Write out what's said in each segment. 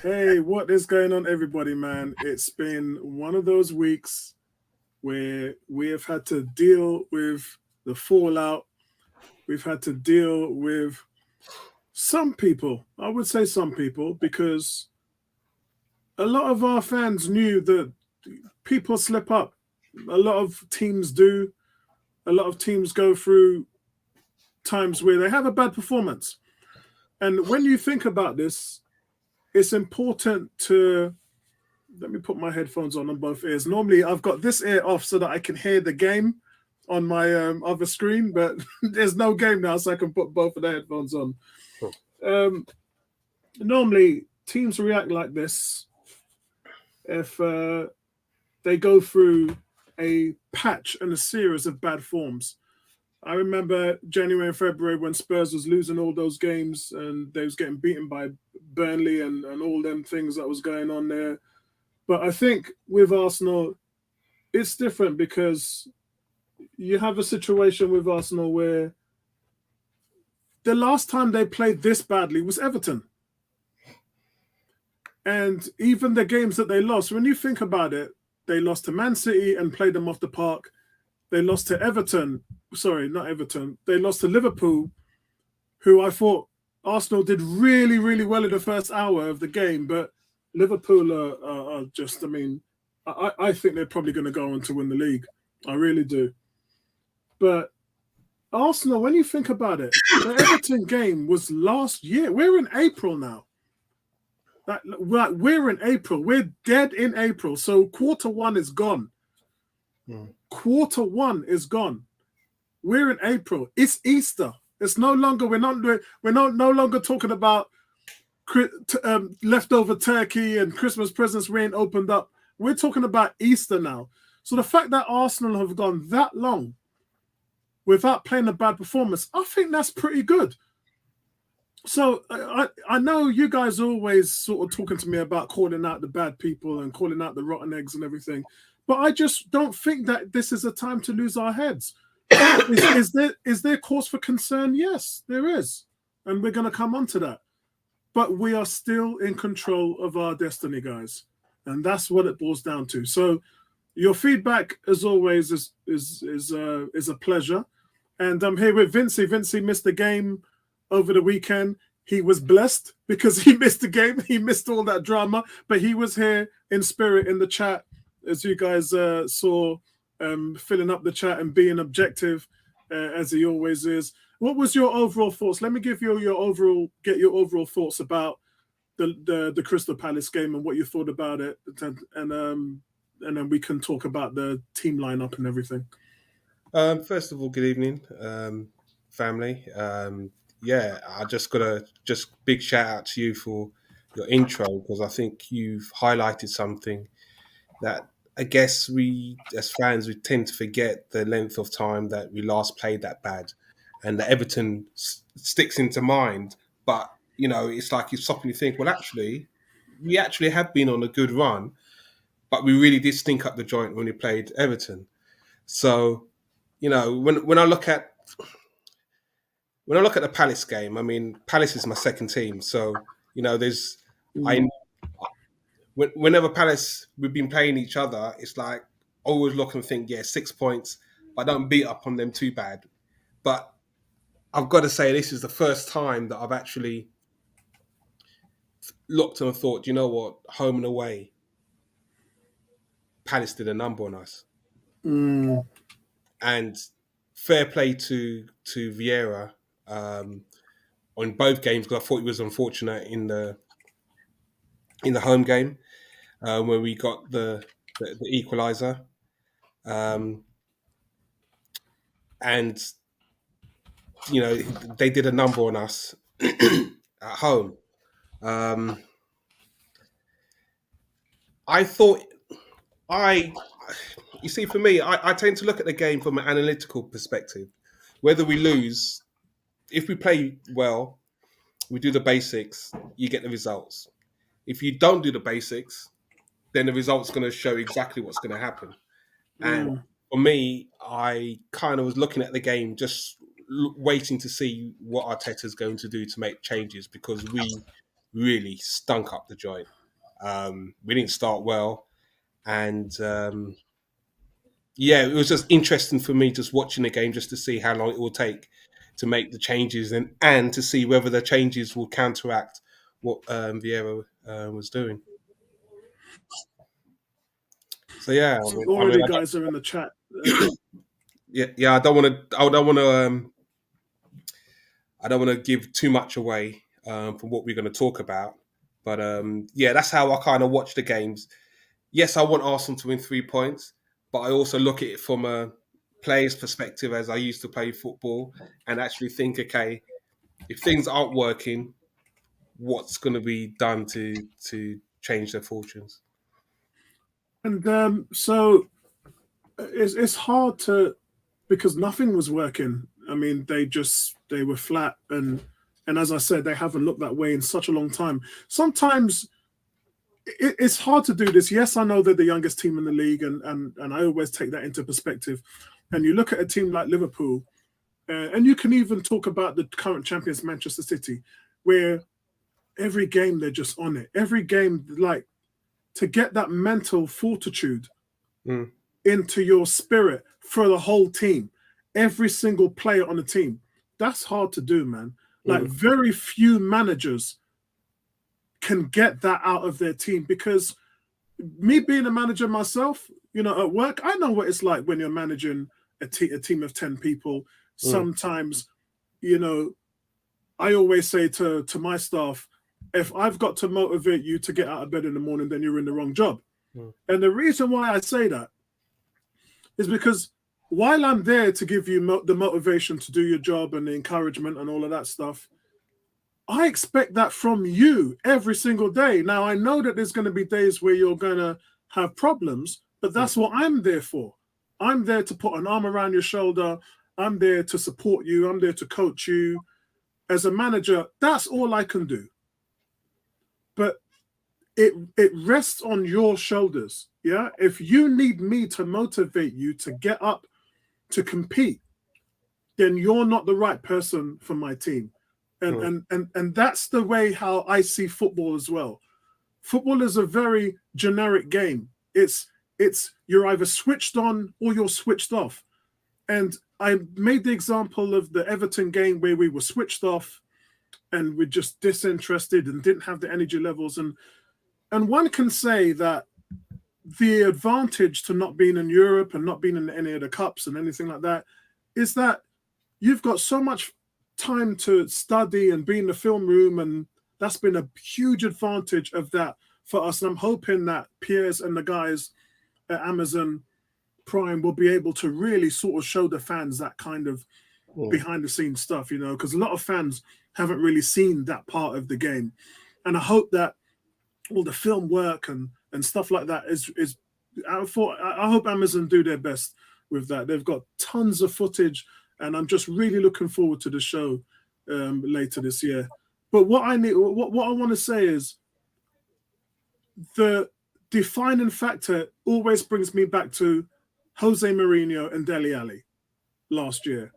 Hey, what is going on, everybody, man? It's been one of those weeks where we have had to deal with the fallout. We've had to deal with some people, I would say some people, because a lot of our fans knew that people slip up. A lot of teams do. A lot of teams go through times where they have a bad performance. And when you think about this, it's important to let me put my headphones on both ears. Normally, I've got this ear off so that I can hear the game on my other screen, but there's no game now, so I can put both of the headphones on. Cool. Normally, teams react like this if they go through a patch and a series of bad forms. I remember January and February when Spurs was losing all those games and they was getting beaten by Burnley and all them things that was going on there. But I think with Arsenal, it's different because you have a situation with Arsenal where the last time they played this badly was Everton. And even the games that they lost, when you think about it, they lost to Man City and played them off the park. They lost to Everton. Sorry, not Everton. They lost to Liverpool, who I thought Arsenal did really, really well in the first hour of the game. But Liverpool are just, I think they're probably going to go on to win the league. I really do. But Arsenal, when you think about it, the Everton game was last year. We're in April now. We're in April. We're dead in April. So quarter one is gone. Quarter one is gone. We're in April. It's Easter. It's no longer. We're no longer talking about leftover turkey and Christmas presents we ain't opened up. We're talking about Easter now. So the fact that Arsenal have gone that long without playing a bad performance, I think that's pretty good. So I know you guys are always sort of talking to me about calling out the bad people and calling out the rotten eggs and everything. But I just don't think that this is a time to lose our heads. Is there cause for concern? Yes, there is. And we're going to come on to that. But we are still in control of our destiny, guys. And that's what it boils down to. So your feedback, as always, is a pleasure. And I'm here with Vincey. Vincey missed the game over the weekend. He was blessed because he missed the game. He missed all that drama. But he was here in spirit in the chat, as you guys saw, filling up the chat and being objective, as he always is. What was your overall thoughts? Let me give you your overall thoughts about the Crystal Palace game and what you thought about it, and then we can talk about the team lineup and everything. First of all, good evening, family. I just got a big shout out to you for your intro, because I think you've highlighted something that I guess we as fans, we tend to forget the length of time that we last played that bad, and that Everton sticks into mind. But it's like you stop and you think, well, actually, we have been on a good run, but we really did stink up the joint when we played Everton. So, when I look at the Palace game, Palace is my second team. So, whenever Palace, we've been playing each other, it's like, I always look and think, 6 points, but I don't beat up on them too bad. But I've got to say, this is the first time that I've actually looked and thought, you know what, home and away, Palace did a number on us. And fair play to Vieira on both games, because I thought he was unfortunate in the home game where we got the equaliser, and they did a number on us at home. I thought you see, for me, I tend to look at the game from an analytical perspective. Whether we lose, if we play well, we do the basics, you get the results. If you don't do the basics, then the result's going to show exactly what's going to happen. And for me, I kind of was looking at the game, just waiting to see what Arteta's going to do to make changes, because we really stunk up the joint. We didn't start well, and yeah, it was just interesting for me just watching the game just to see how long it will take to make the changes and to see whether the changes will counteract what Vieira was doing. So yeah, Already guys are in the chat. Yeah. I don't want to. I don't want to give too much away from what we're going to talk about. But yeah, that's how I kind of watch the games. Yes, I want Arsenal to win 3 points, but I also look at it from a player's perspective as I used to play football and actually think, okay, if things aren't working, what's going to be done to change their fortunes? And so it's hard to, because nothing was working. I mean, they were flat, and as I said, they haven't looked that way in such a long time. Sometimes it's hard to do this. Yes, I know they're the youngest team in the league, and I always take that into perspective. And you look at a team like Liverpool, and you can even talk about the current champions, Manchester City, where every game they're just on it. Every game, like, to get that mental fortitude into your spirit for the whole team, every single player on the team, that's hard to do, man. Like, very few managers can get that out of their team, because me being a manager myself, you know, at work, I know what it's like when you're managing a team of 10 people. Sometimes, you know, I always say to my staff, if I've got to motivate you to get out of bed in the morning, then you're in the wrong job. And the reason why I say that is because while I'm there to give you the motivation to do your job and the encouragement and all of that stuff, I expect that from you every single day. Now, I know that there's going to be days where you're going to have problems, but that's what I'm there for. I'm there to put an arm around your shoulder. I'm there to support you. I'm there to coach you. As a manager, that's all I can do. But it rests on your shoulders. Yeah. If you need me to motivate you to get up to compete, then you're not the right person for my team. And that's the way how I see football as well. Football is a very generic game. It's you're either switched on or you're switched off. And I made the example of the Everton game where we were switched off and we're just disinterested and didn't have the energy levels. And one can say that the advantage to not being in Europe and not being in any of the cups and anything like that is that you've got so much time to study and be in the film room, and that's been a huge advantage of that for us. And I'm hoping that Piers and the guys at Amazon Prime will be able to really sort of show the fans that kind of behind the scenes stuff, you know, because a lot of fans haven't really seen that part of the game. And I hope that all the film work and stuff like that is I hope Amazon do their best with that. They've got tons of footage, and I'm just really looking forward to the show later this year. But what I want to say is the defining factor always brings me back to Jose Mourinho and Dele Alli last year,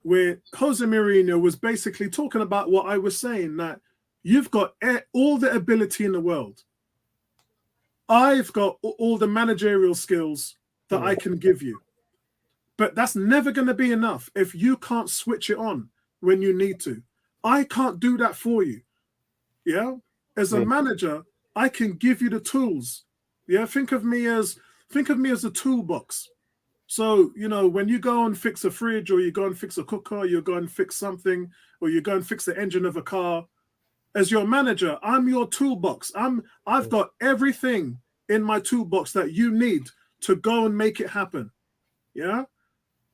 where Jose Mourinho was basically talking about what I was saying, that you've got all the ability in the world. I've got all the managerial skills that I can give you. But that's never going to be enough if you can't switch it on when you need to. I can't do that for you. Yeah? As a manager, I can give you the tools. Yeah? Think of me as a toolbox. So, you know, when you go and fix a fridge, or you go and fix a cooker, you go and fix something, or you go and fix the engine of a car, as your manager, I'm your toolbox. I've got everything in my toolbox that you need to go and make it happen. Yeah?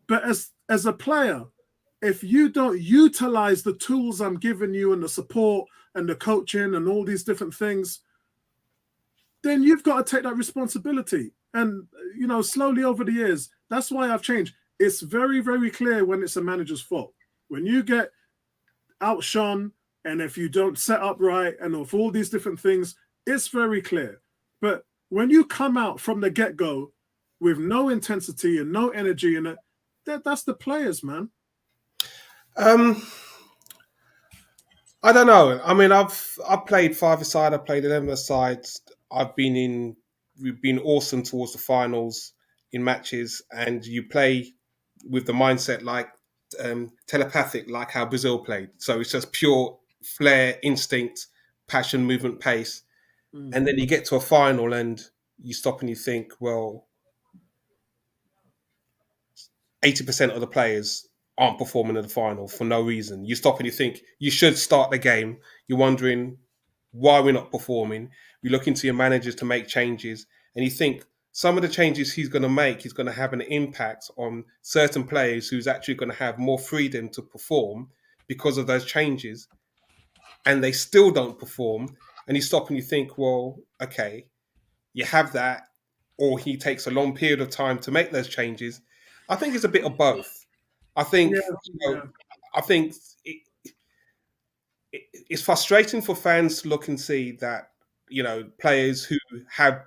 But as a player, if you don't utilize the tools I'm giving you and the support and the coaching and all these different things, then you've got to take that responsibility. And, you know, slowly over the years, that's why I've changed. It's very, very clear when it's a manager's fault. When you get outshone, and if you don't set up right, and of all these different things, it's very clear. But when you come out from the get-go with no intensity and no energy in it, that's the players, man. I I don't know. I mean, I've played five-a-side. I've played 11-a-side. We've been awesome towards the finals in matches, and you play with the mindset like telepathic, like how Brazil played. So it's just pure flair, instinct, passion, movement, pace, Mm. and then you get to a final and you stop and you think, well, 80% of the players aren't performing in the final for no reason. You stop and you think you should start the game. You're wondering why we're not performing. You look into your managers to make changes, and you think some of the changes he's going to make is going to have an impact on certain players who's actually going to have more freedom to perform because of those changes, and they still don't perform. And you stop and you think, well, okay, you have that, or he takes a long period of time to make those changes. I think it's a bit of both. I think, Yeah, you yeah, know, I think it's frustrating for fans to look and see that, players who have,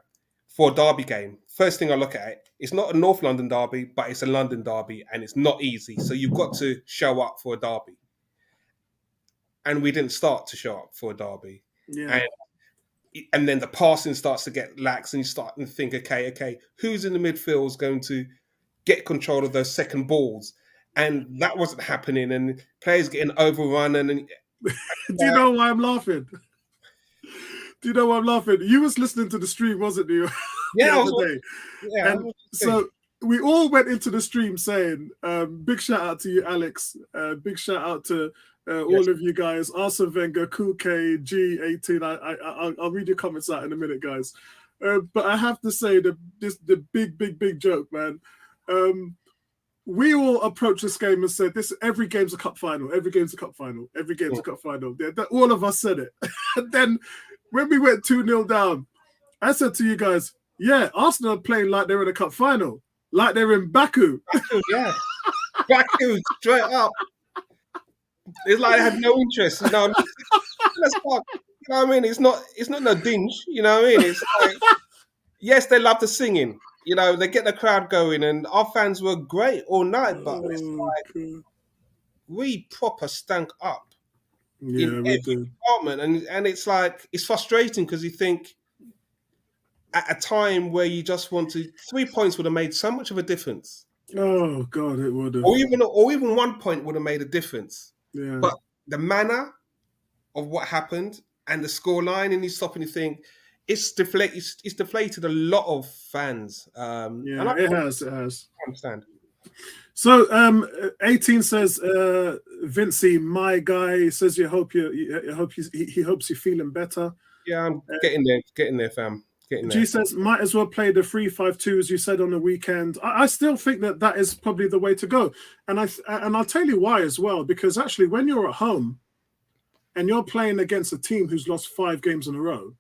for a derby game, first thing I look at it, it's not a North London derby, but it's a London derby, and it's not easy. So you've got to show up for a derby, and we didn't start to show up for a derby, yeah. and then the passing starts to get lax, and you start to think, okay, who's in the midfield is going to get control of those second balls, and that wasn't happening, and players getting overrun, and Do you know why I'm laughing? Do you know why I'm laughing? You was listening to the stream, wasn't you, the yeah, other day? yeah, And so we all went into the stream saying, big shout out to you, Alex. Big shout out to yes, all of you guys. Arsene Wenger, Kuke, G18. I'll read your comments out in a minute, guys. But I have to say the big joke, man. We all approached this game and said, "This every game's a cup final. Every game's a cup final. Every game's a cup final." All of us said it. And then when we went 2-0 down, I said to you guys, "Yeah, Arsenal are playing like they're in a cup final, like they're in Baku." yeah, Baku straight up. It's like they had no interest. Let's fuck. You know what I mean? It's not no dinge. You know what I mean? It's like, yes, they love the singing. They get the crowd going, and our fans were great all night. But it's Oh, like God. we proper stank up in Yeah, we every did. department, and it's like it's frustrating because you think at a time where you just wanted 3 points would have made so much of a difference, Oh God, it would have. or even 1 point would have made a difference. Yeah, But the manner of what happened and the scoreline, and you stop and you think it's deflated a lot of fans. And yeah, I it has. It has. understand. So, 18 says, Vincey, my guy says, he hopes you're feeling better. Yeah, I'm getting there, fam. Getting G there. says, might as well play the 3-5-2 as you said on the weekend. I still think that is probably the way to go, and I'll tell you why as well. Because actually, when you're at home and you're playing against a team who's lost 5 games in a row,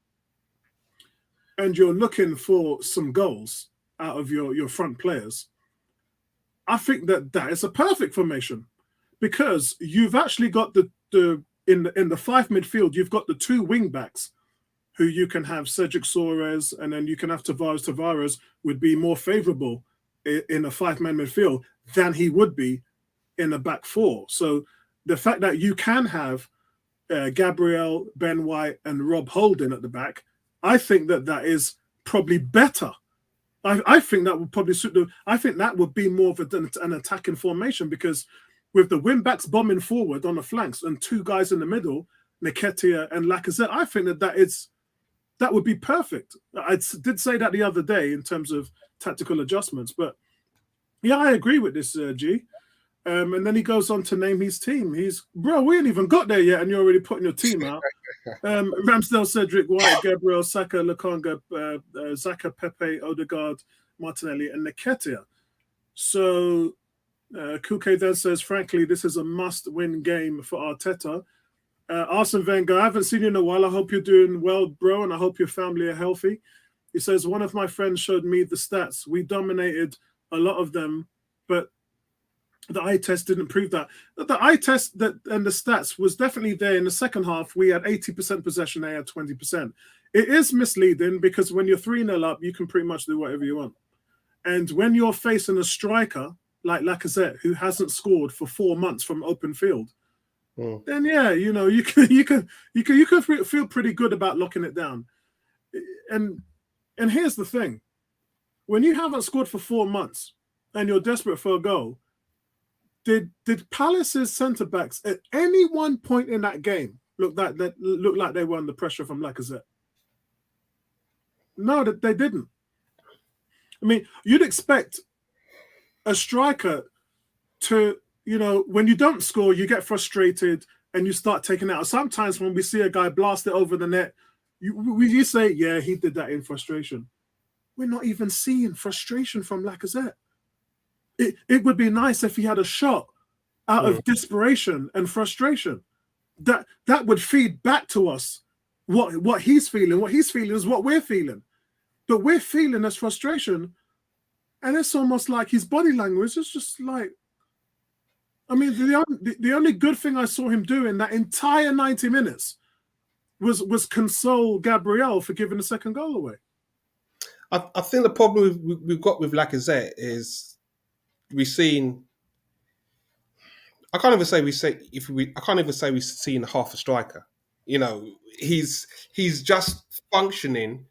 and you're looking for some goals out of your front players, I think that is a perfect formation, because you've actually got in the 5 midfield, you've got the 2 wing backs who you can have Cedric Soares, and then you can have Tavares. Tavares would be more favourable in a 5-man midfield than he would be in a back 4. So the fact that you can have Gabriel, Ben White, and Rob Holding at the back, I think that is probably better. I think that would probably suit I think that would be more of an attacking formation, because with the wing backs bombing forward on the flanks and 2 guys in the middle, Nketiah and Lacazette, I think that would be perfect. I did say that the other day in terms of tactical adjustments, but yeah, I agree with this, G. And then he goes on to name his team. Bro, we ain't even got there yet, and you're already putting your team out. Ramsdale, Cedric, White, Gabriel, Saka, Lokonga, Zaka, Pepe, Odegaard, Martinelli, and Nketiah. So Kuke then says, frankly, this is a must-win game for Arteta. Arsene Wenger, I haven't seen you in a while. I hope you're doing well, bro, and I hope your family are healthy. He says, one of my friends showed me the stats. We dominated a lot of them, but the eye test didn't prove that. The eye test and the stats was definitely there in the second half. We had 80% possession, they had 20%. It is misleading, because when you're 3-0 up, you can pretty much do whatever you want. And when you're facing a striker like Lacazette, who hasn't scored for 4 months from open field, then yeah, you can feel pretty good about locking it down. And here's the thing: when you haven't scored for 4 months and you're desperate for a goal, did Palace's centre backs at any one point in that game look like they were under pressure from Lacazette? No, that they didn't. I mean, you'd expect a striker to, when you don't score, you get frustrated and you start taking it out. Sometimes when we see a guy blast it over the net, you say, yeah, he did that in frustration. We're not even seeing frustration from Lacazette. It would be nice if he had a shot out of desperation and frustration. That would feed back to us what he's feeling. What he's feeling is what we're feeling. But we're feeling this frustration, and it's almost like his body language is just like, I mean, the only good thing I saw him do in that entire 90 minutes was console Gabriel for giving the second goal away. I think the problem we've got with Lacazette is we've seen. I can't even say we've seen half a striker. He's just functioning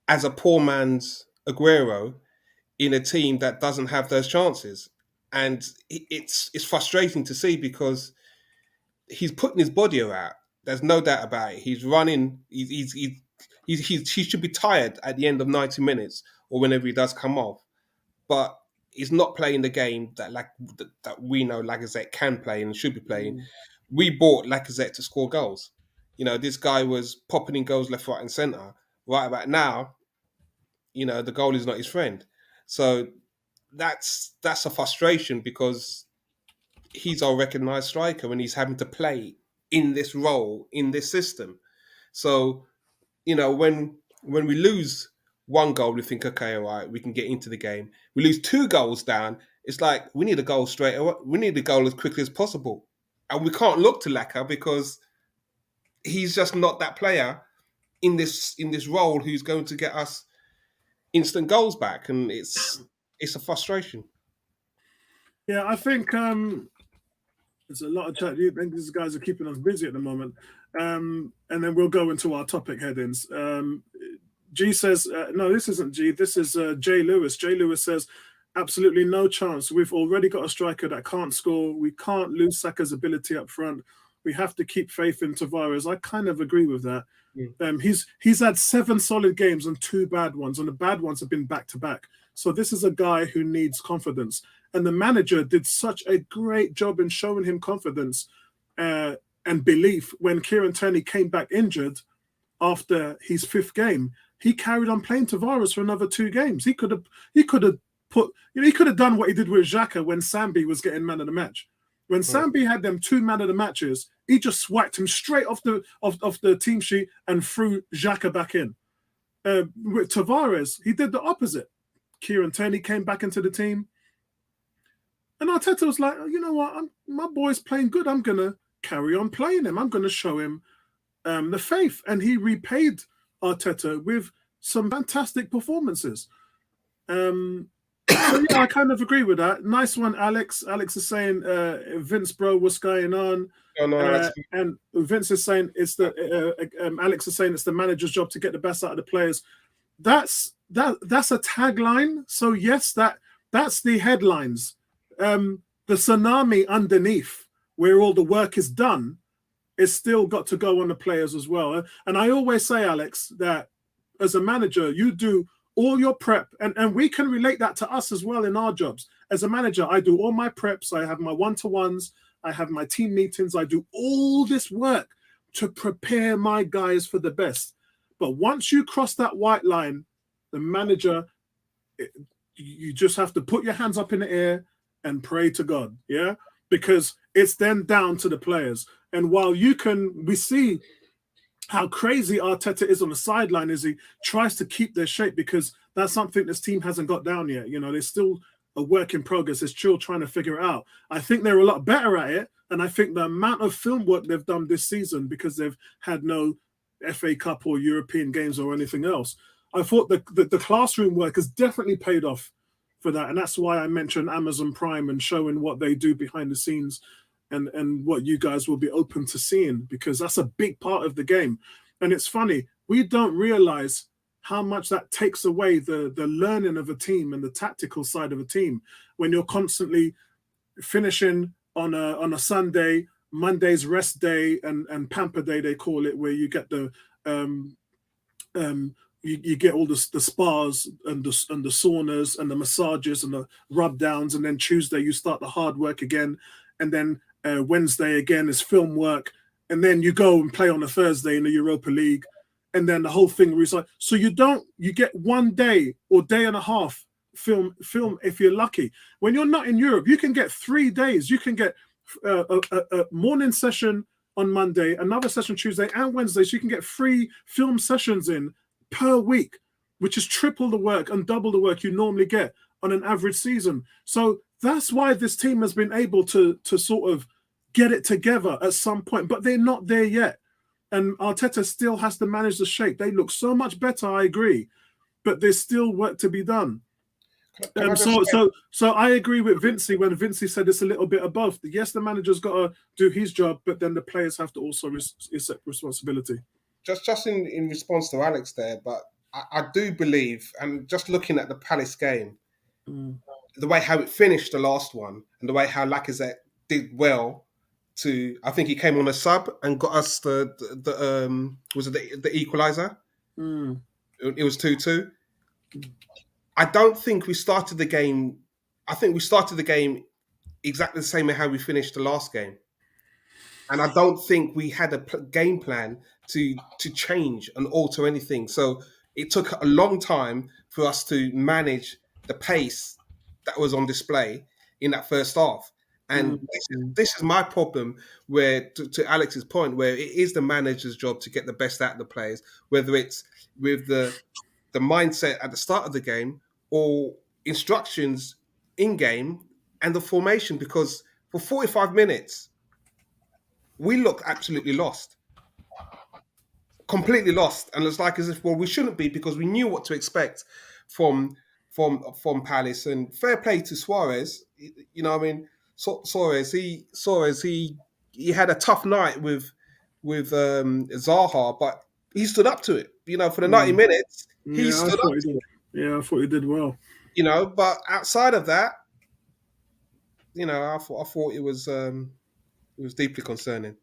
as a poor man's Aguero in a team that doesn't have those chances, and it's frustrating to see because he's putting his body out. There's no doubt about it. He's running. He should be tired at the end of 90 minutes or whenever he does come off, but he's not playing the game that we know Lacazette can play and should be playing. We bought Lacazette to score goals. This guy was popping in goals left, right, and centre. Right about now, the goal is not his friend. So that's a frustration because he's our recognised striker and he's having to play in this role, in this system. So, when we lose one goal, we think, okay, all right, we can get into the game. We lose 2 goals down. It's like we need a goal straight away. We need a goal as quickly as possible. And we can't look to Laka because he's just not that player in this role who's going to get us instant goals back. And it's a frustration. Yeah, I think there's a lot of chat. I think these guys are keeping us busy at the moment. And then we'll go into our topic headings. G says, no, this isn't G. This is Jay Lewis. Jay Lewis says, absolutely no chance. We've already got a striker that can't score. We can't lose Saka's ability up front. We have to keep faith in Tavares. I kind of agree with that. Yeah. He's had 7 solid games and 2 bad ones, and the bad ones have been back-to-back. So this is a guy who needs confidence. And the manager did such a great job in showing him confidence and belief when Kieran Tierney came back injured after his 5th game. He carried on playing Tavares for another 2 games. He could have done what he did with Xhaka when Sambi was getting man of the match. When Sambi had them 2 man of the matches, he just swiped him straight off the team sheet and threw Xhaka back in. With Tavares, he did the opposite. Kieran Tierney came back into the team. And Arteta was like, you know what, my boy's playing good. I'm going to carry on playing him. I'm going to show him the faith. And he repaid Arteta with some fantastic performances. So yeah, I kind of agree with that. Nice one, Alex. Alex is saying, Vince, bro, what's going on? And Vince is saying Alex is saying it's the manager's job to get the best out of the players. That's a tagline. So yes, that's the headlines. The tsunami underneath, where all the work is done, is still got to go on the players as well. And I always say, Alex, that as a manager, you do all your prep, and we can relate that to us as well in our jobs. As a manager, I do all my preps. I have my one-to-ones. I have my team meetings. I do all this work to prepare my guys for the best. But once you cross that white line, the manager, you just have to put your hands up in the air and pray to God, yeah? Because it's then down to the players. And while we see how crazy Arteta is on the sideline as he tries to keep their shape, because that's something this team hasn't got down yet. There's still a work in progress. They're still trying to figure it out. I think they're a lot better at it, and I think the amount of film work they've done this season, because they've had no FA Cup or European games or anything else, I thought the classroom work has definitely paid off for that, and that's why I mentioned Amazon Prime and showing what they do behind the scenes and what you guys will be open to seeing, because that's a big part of the game. And it's funny, we don't realize how much that takes away the learning of a team and the tactical side of a team when you're constantly finishing on a Sunday, Monday's rest day and pamper day they call it, where you get the you get all the spas and the saunas and the massages and the rub downs, and then Tuesday you start the hard work again, and then Wednesday again is film work, and then you go and play on a Thursday in the Europa League, and then the whole thing restarts. So you get 1 day or day and a half film if you're lucky. When you're not in Europe, you can get 3 days. You can get a morning session on Monday, another session Tuesday and Wednesday. So you can get 3 film sessions in per week, which is triple the work and double the work you normally get on an average season. So that's why this team has been able to sort of get it together at some point, but they're not there yet. And Arteta still has to manage the shape. They look so much better, I agree, but there's still work to be done. So I agree with Vincey when Vincey said it's a little bit above. Yes, the manager's got to do his job, but then the players have to also accept responsibility. Just in response to Alex there, but I do believe, and just looking at the Palace game, the way how it finished the last one, and the way how Lacazette did well. I think he came on a sub and got us the equaliser. It was 2-2. I don't think we started the game. I think we started the game exactly the same as how we finished the last game, and I don't think we had a game plan to change and alter anything. So it took a long time for us to manage the pace that was on display in that first half. And this is my problem, where to Alex's point, where it is the manager's job to get the best out of the players, whether it's with the mindset at the start of the game or instructions in game and the formation, because for 45 minutes we looked absolutely lost, completely lost, and it's like as if, well, we shouldn't be, because we knew what to expect from Palace. And fair play to Suarez, you know what I mean. Suarez, he had a tough night with Zaha, but he stood up to it. You know, for the 90 minutes, he stood up to it. Yeah, I thought he did well. You know, but outside of that, you know, I thought it was deeply concerning.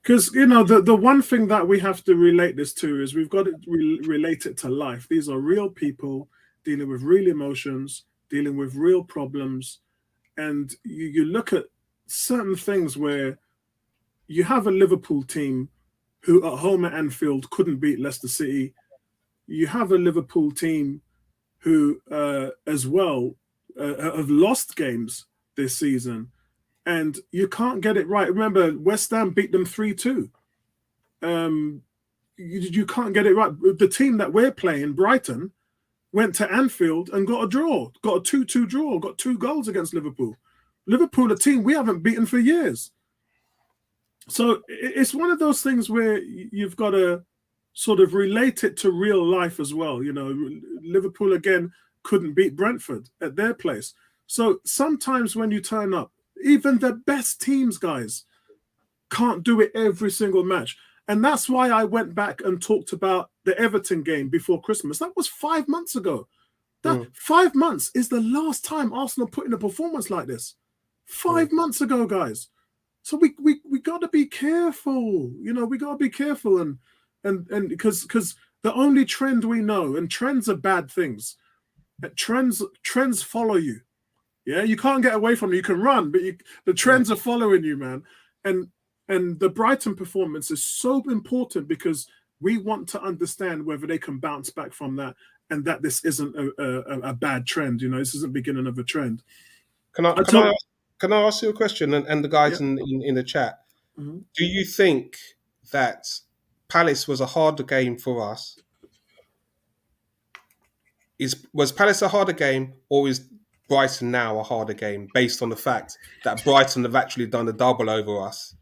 Because, you know, the one thing that we have to relate this to is we've got to relate it to life. These are real people dealing with real emotions, dealing with real problems. And you look at certain things where you have a Liverpool team who at home at Anfield couldn't beat Leicester City. You have a Liverpool team who, as well, have lost games this season. And you can't get it right. Remember, West Ham beat them 3-2. You can't get it right. The team that we're playing, Brighton, went to Anfield and got a draw, got a 2-2 draw, got 2 goals against Liverpool. Liverpool, a team we haven't beaten for years. So it's one of those things where you've got to sort of relate it to real life as well. You know, Liverpool, again, couldn't beat Brentford at their place. So sometimes when you turn up, even the best teams, guys, can't do it every single match. And that's why I went back and talked about the Everton game before Christmas. That was 5 months ago. 5 months is the last time Arsenal put in a performance like this. 5 months ago, guys. So we got to be careful. You know, we got to be careful, and because the only trend we know, and trends are bad things. Trends follow you. Yeah, you can't get away from them. You can run, but the trends are following you, man. And the Brighton performance is so important because we want to understand whether they can bounce back from that, and that this isn't a bad trend. You know, this isn't the beginning of a trend. Can I ask you a question, and the guys in the chat? Mm-hmm. Do you think that Palace was a harder game for us? Was Palace a harder game, or is Brighton now a harder game, based on the fact that Brighton have actually done a double over us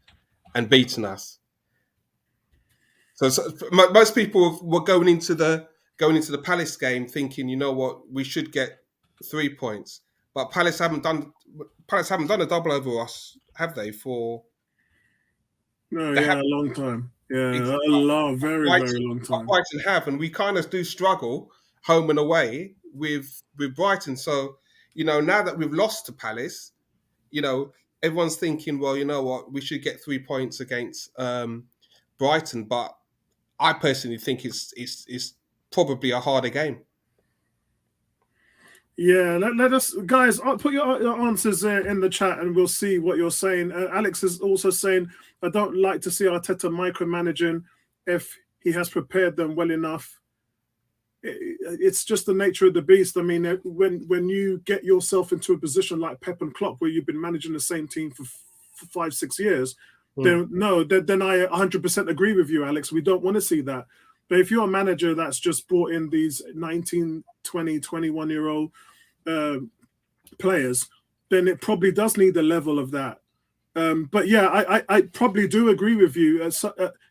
and beaten us? So most people were going into the Palace game thinking, you know what, we should get 3 points, but Palace haven't done a double over us, have they? For No, they yeah, have a long time. Yeah, a exactly long, very, very long time. Brighton have, and we kind of do struggle home and away with Brighton. So now that we've lost to Palace, you know, everyone's thinking, well, you know what, we should get 3 points against Brighton, but I personally think it's probably a harder game. Yeah, let us, guys, put your answers in the chat and we'll see what you're saying. Alex is also saying, I don't like to see Arteta micromanaging if he has prepared them well enough. It's just the nature of the beast. I mean, when you get yourself into a position like Pep and Klopp, where you've been managing the same team for 5-6 years, then no, then I 100% agree with you, Alex. We don't want to see that. But if you're a manager that's just brought in these 19, 20, 21-year-old players, then it probably does need a level of that. But yeah, I probably do agree with you.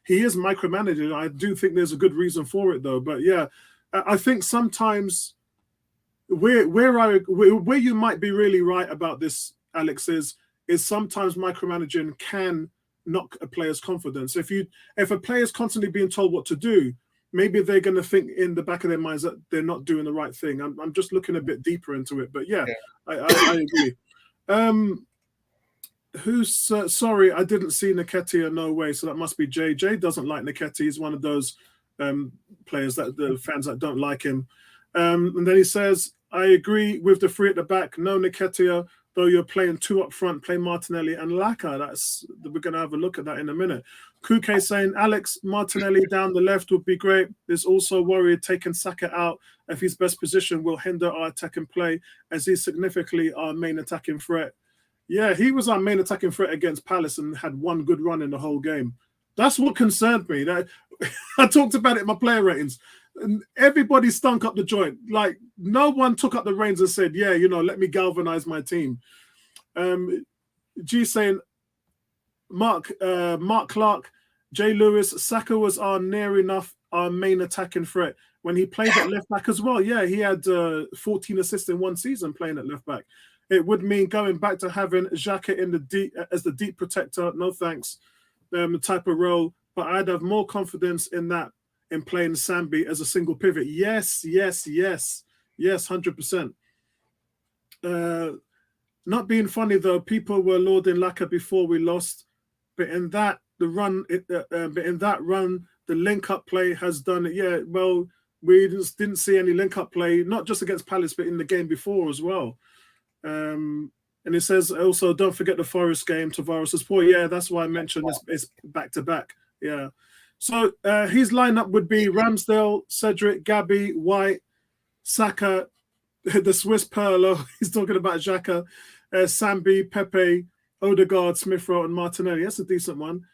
He is micromanaging. I do think there's a good reason for it, though. But yeah, I think sometimes where you might be really right about this, Alex, is sometimes micromanaging can knock a player's confidence. If a player's constantly being told what to do, maybe they're going to think in the back of their minds that they're not doing the right thing. I'm just looking a bit deeper into it, but yeah. I agree. Who's sorry, I didn't see Nketiah. No way. So that must be Jay. Jay doesn't like Nketiah. He's one of those players that the fans that don't like him. And then he says, I agree with the three at the back. No Nketiah, though you're playing two up front, play Martinelli and Laka. We're going to have a look at that in a minute. Kuke saying Alex Martinelli down the left would be great. There's also worried taking Saka out if his best position will hinder our attacking play, as he's significantly our main attacking threat. Yeah, he was our main attacking threat against Palace and had one good run in the whole game. That's what concerned me. I talked about it in my player ratings. And everybody stunk up the joint. Like, no one took up the reins and said, yeah, let me galvanize my team. G saying, Mark Clark, Jay Lewis, Saka was near enough our main attacking threat when he played at left back as well. Yeah, he had 14 assists in one season playing at left back. It would mean going back to having Xhaka in the deep as the deep protector. No thanks, type of role. But I'd have more confidence in that in playing Sambi as a single pivot. Yes, 100%. Not being funny though, people were lauding Laka before we lost, but in that run, the link-up play has done it. Yeah, well, we just didn't see any link-up play, not just against Palace, but in the game before as well. And it says also, don't forget the Forest game. Tavares' poor. Yeah, that's why I mentioned it's back to back. Yeah. So his lineup would be Ramsdale, Cedric, Gabby, White, Saka, the Swiss Perlo. He's talking about Xhaka, Sambi, Pepe, Odegaard, Smith Rowe, and Martinelli. That's a decent one.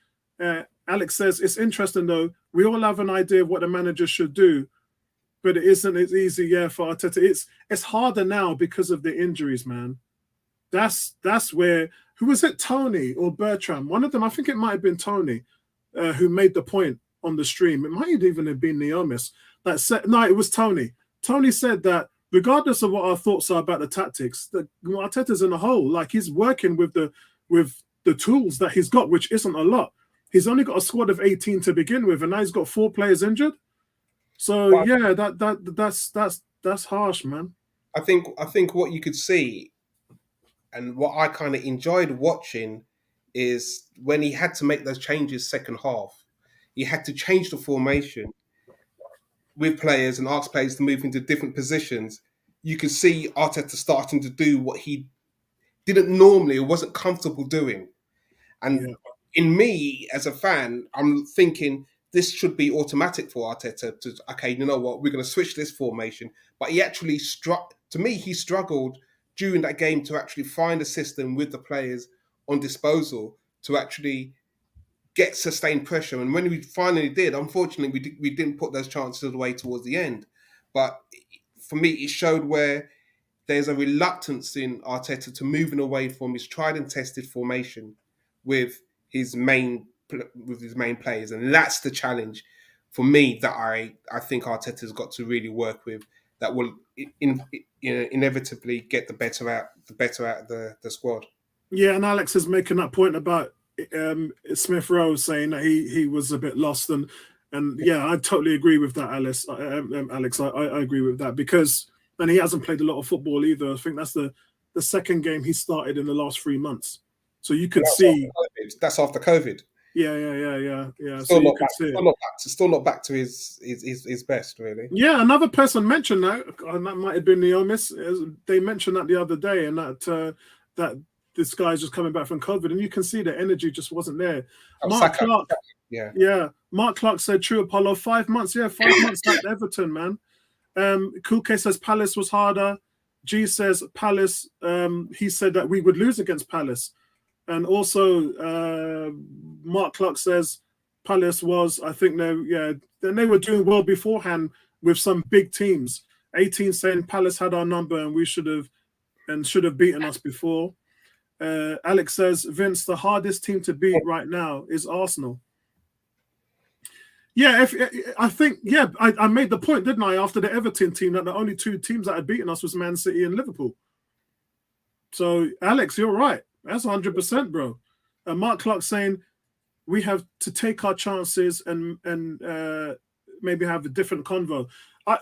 Alex says it's interesting though. We all have an idea of what the manager should do, but it isn't as easy, for Arteta. It's harder now because of the injuries, man. That's where, who was it, Tony or Bertram? One of them, I think it might have been Tony, who made the point on the stream. It might even have been Neomis. No, it was Tony. Tony said that regardless of what our thoughts are about the tactics, that Arteta's in a hole. Like, he's working with the tools that he's got, which isn't a lot. He's only got a squad of 18 to begin with, and now he's got 4 players injured. So yeah, that's harsh, man. I think what you could see, and what I kind of enjoyed watching, is when he had to make those changes second half. He had to change the formation with players and ask players to move into different positions. You could see Arteta starting to do what he didn't normally or wasn't comfortable doing. And in me, as a fan, I'm thinking this should be automatic for Arteta to, okay, you know what, we're going to switch this formation. But he actually he struggled during that game to actually find a system with the players on disposal to actually get sustained pressure. And when we finally did, unfortunately, we didn't put those chances away towards the end. But for me, it showed where there's a reluctance in Arteta to moving away from his tried and tested formation with his main players, and that's the challenge for me that I think Arteta's got to really work with. That will inevitably get the better out of the squad. Yeah, and Alex is making that point about Smith Rowe saying that he was a bit lost, and yeah, I totally agree with that, Alice. Alex, I agree with that because and he hasn't played a lot of football either. I think that's the second game he started in the last 3 months, so you could see. That's after COVID. Yeah. So Still you not could back. see it. Still not back to his best, really. Yeah, another person mentioned that, and that might have been Neomis. They mentioned that the other day, and that this guy's just coming back from COVID, and you can see the energy just wasn't there. Oh, Mark Saka. Clark, Yeah. yeah, Mark Clark said, "True Apollo, 5 months. Yeah, 5 months at Everton, man." Kuke says Palace was harder. G says Palace. He said that we would lose against Palace, and also Mark Clark says Palace was. I think they were doing well beforehand with some big teams. 18 saying Palace had our number and we should have beaten us before. Alex says, Vince, the hardest team to beat right now is Arsenal. Yeah, I think, I made the point, didn't I, after the Everton team, that the only two teams that had beaten us was Man City and Liverpool. So, Alex, you're right. That's 100%, bro. Mark Clark saying we have to take our chances and maybe have a different convo.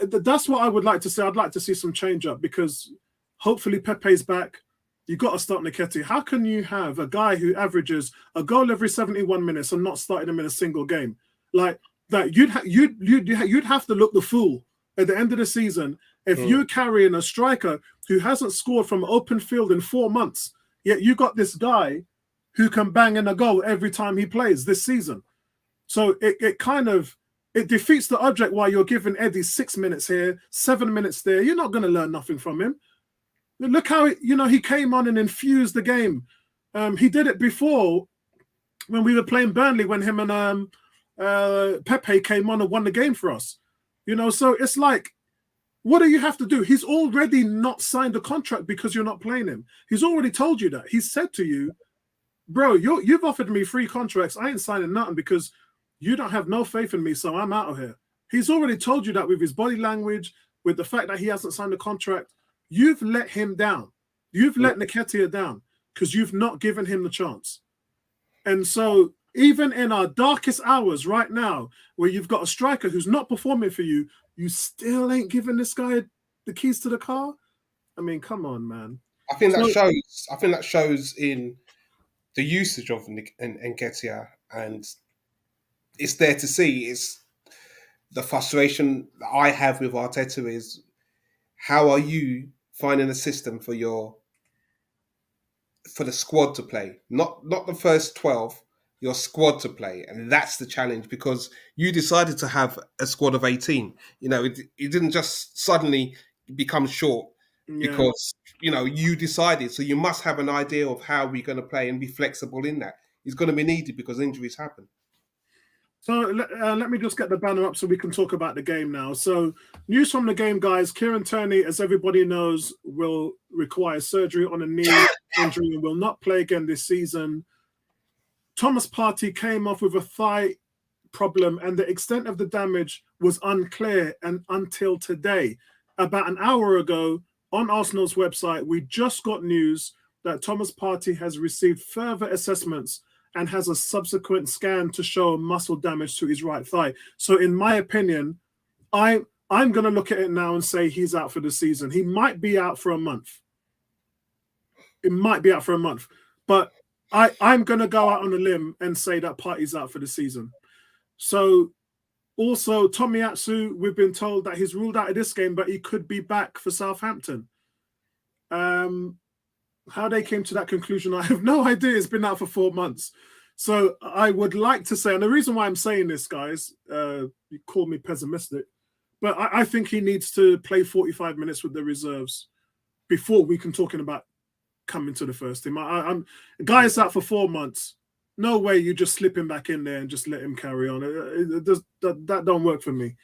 That's what I would like to say. I'd like to see some change up because hopefully Pepe's back. You got to start Nketiah. How can you have a guy who averages a goal every 71 minutes and not starting him in a single game? Like that, you'd have to look the fool at the end of the season if you're carrying a striker who hasn't scored from open field in 4 months. Yet you got this guy who can bang in a goal every time he plays this season. So it defeats the object why you're giving Eddie 6 minutes here, 7 minutes there. You're not going to learn nothing from him. Look how he came on and infused the game. He did it before when we were playing Burnley when him and Pepe came on and won the game for us. So it's like, what do you have to do? He's already not signed a contract because you're not playing him. He's already told you that. He said to you, bro, you've offered me 3 contracts. I ain't signing nothing because you don't have no faith in me, so I'm out of here. He's already told you that with his body language, with the fact that he hasn't signed a contract. You've let him down. You've let Nketiah down because you've not given him the chance. And so even in our darkest hours right now, where you've got a striker who's not performing for you, you still ain't giving this guy the keys to the car? I mean, come on, man. I think that shows in the usage of Nketiah, and it's there to see. It's the frustration that I have with Arteta is how are you finding a system for the squad to play, not the first 12, your squad to play, and that's the challenge because you decided to have a squad of 18. It didn't just suddenly become short because you decided. So you must have an idea of how we're going to play and be flexible in that. It's going to be needed because injuries happen. So let me just get the banner up so we can talk about the game now. So news from the game, guys. Kieran Tierney, as everybody knows, will require surgery on a knee injury and will not play again this season. Thomas Partey came off with a thigh problem and the extent of the damage was unclear until today. About an hour ago on Arsenal's website, we just got news that Thomas Partey has received further assessments and has a subsequent scan to show muscle damage to his right thigh. So in my opinion, I'm going to look at it now and say he's out for the season. He might be out for a month. It might be out for a month. But I'm going to go out on a limb and say that Partey's out for the season. So also, Tommy Atsu, we've been told that he's ruled out of this game, but he could be back for Southampton. How they came to that conclusion, I have no idea. It's been out for 4 months. So I would like to say, and the reason why I'm saying this, guys, you call me pessimistic, but I think he needs to play 45 minutes with the reserves before we can talking about coming to the first team. Guy's out for 4 months. No way you just slip him back in there and just let him carry on. That don't work for me.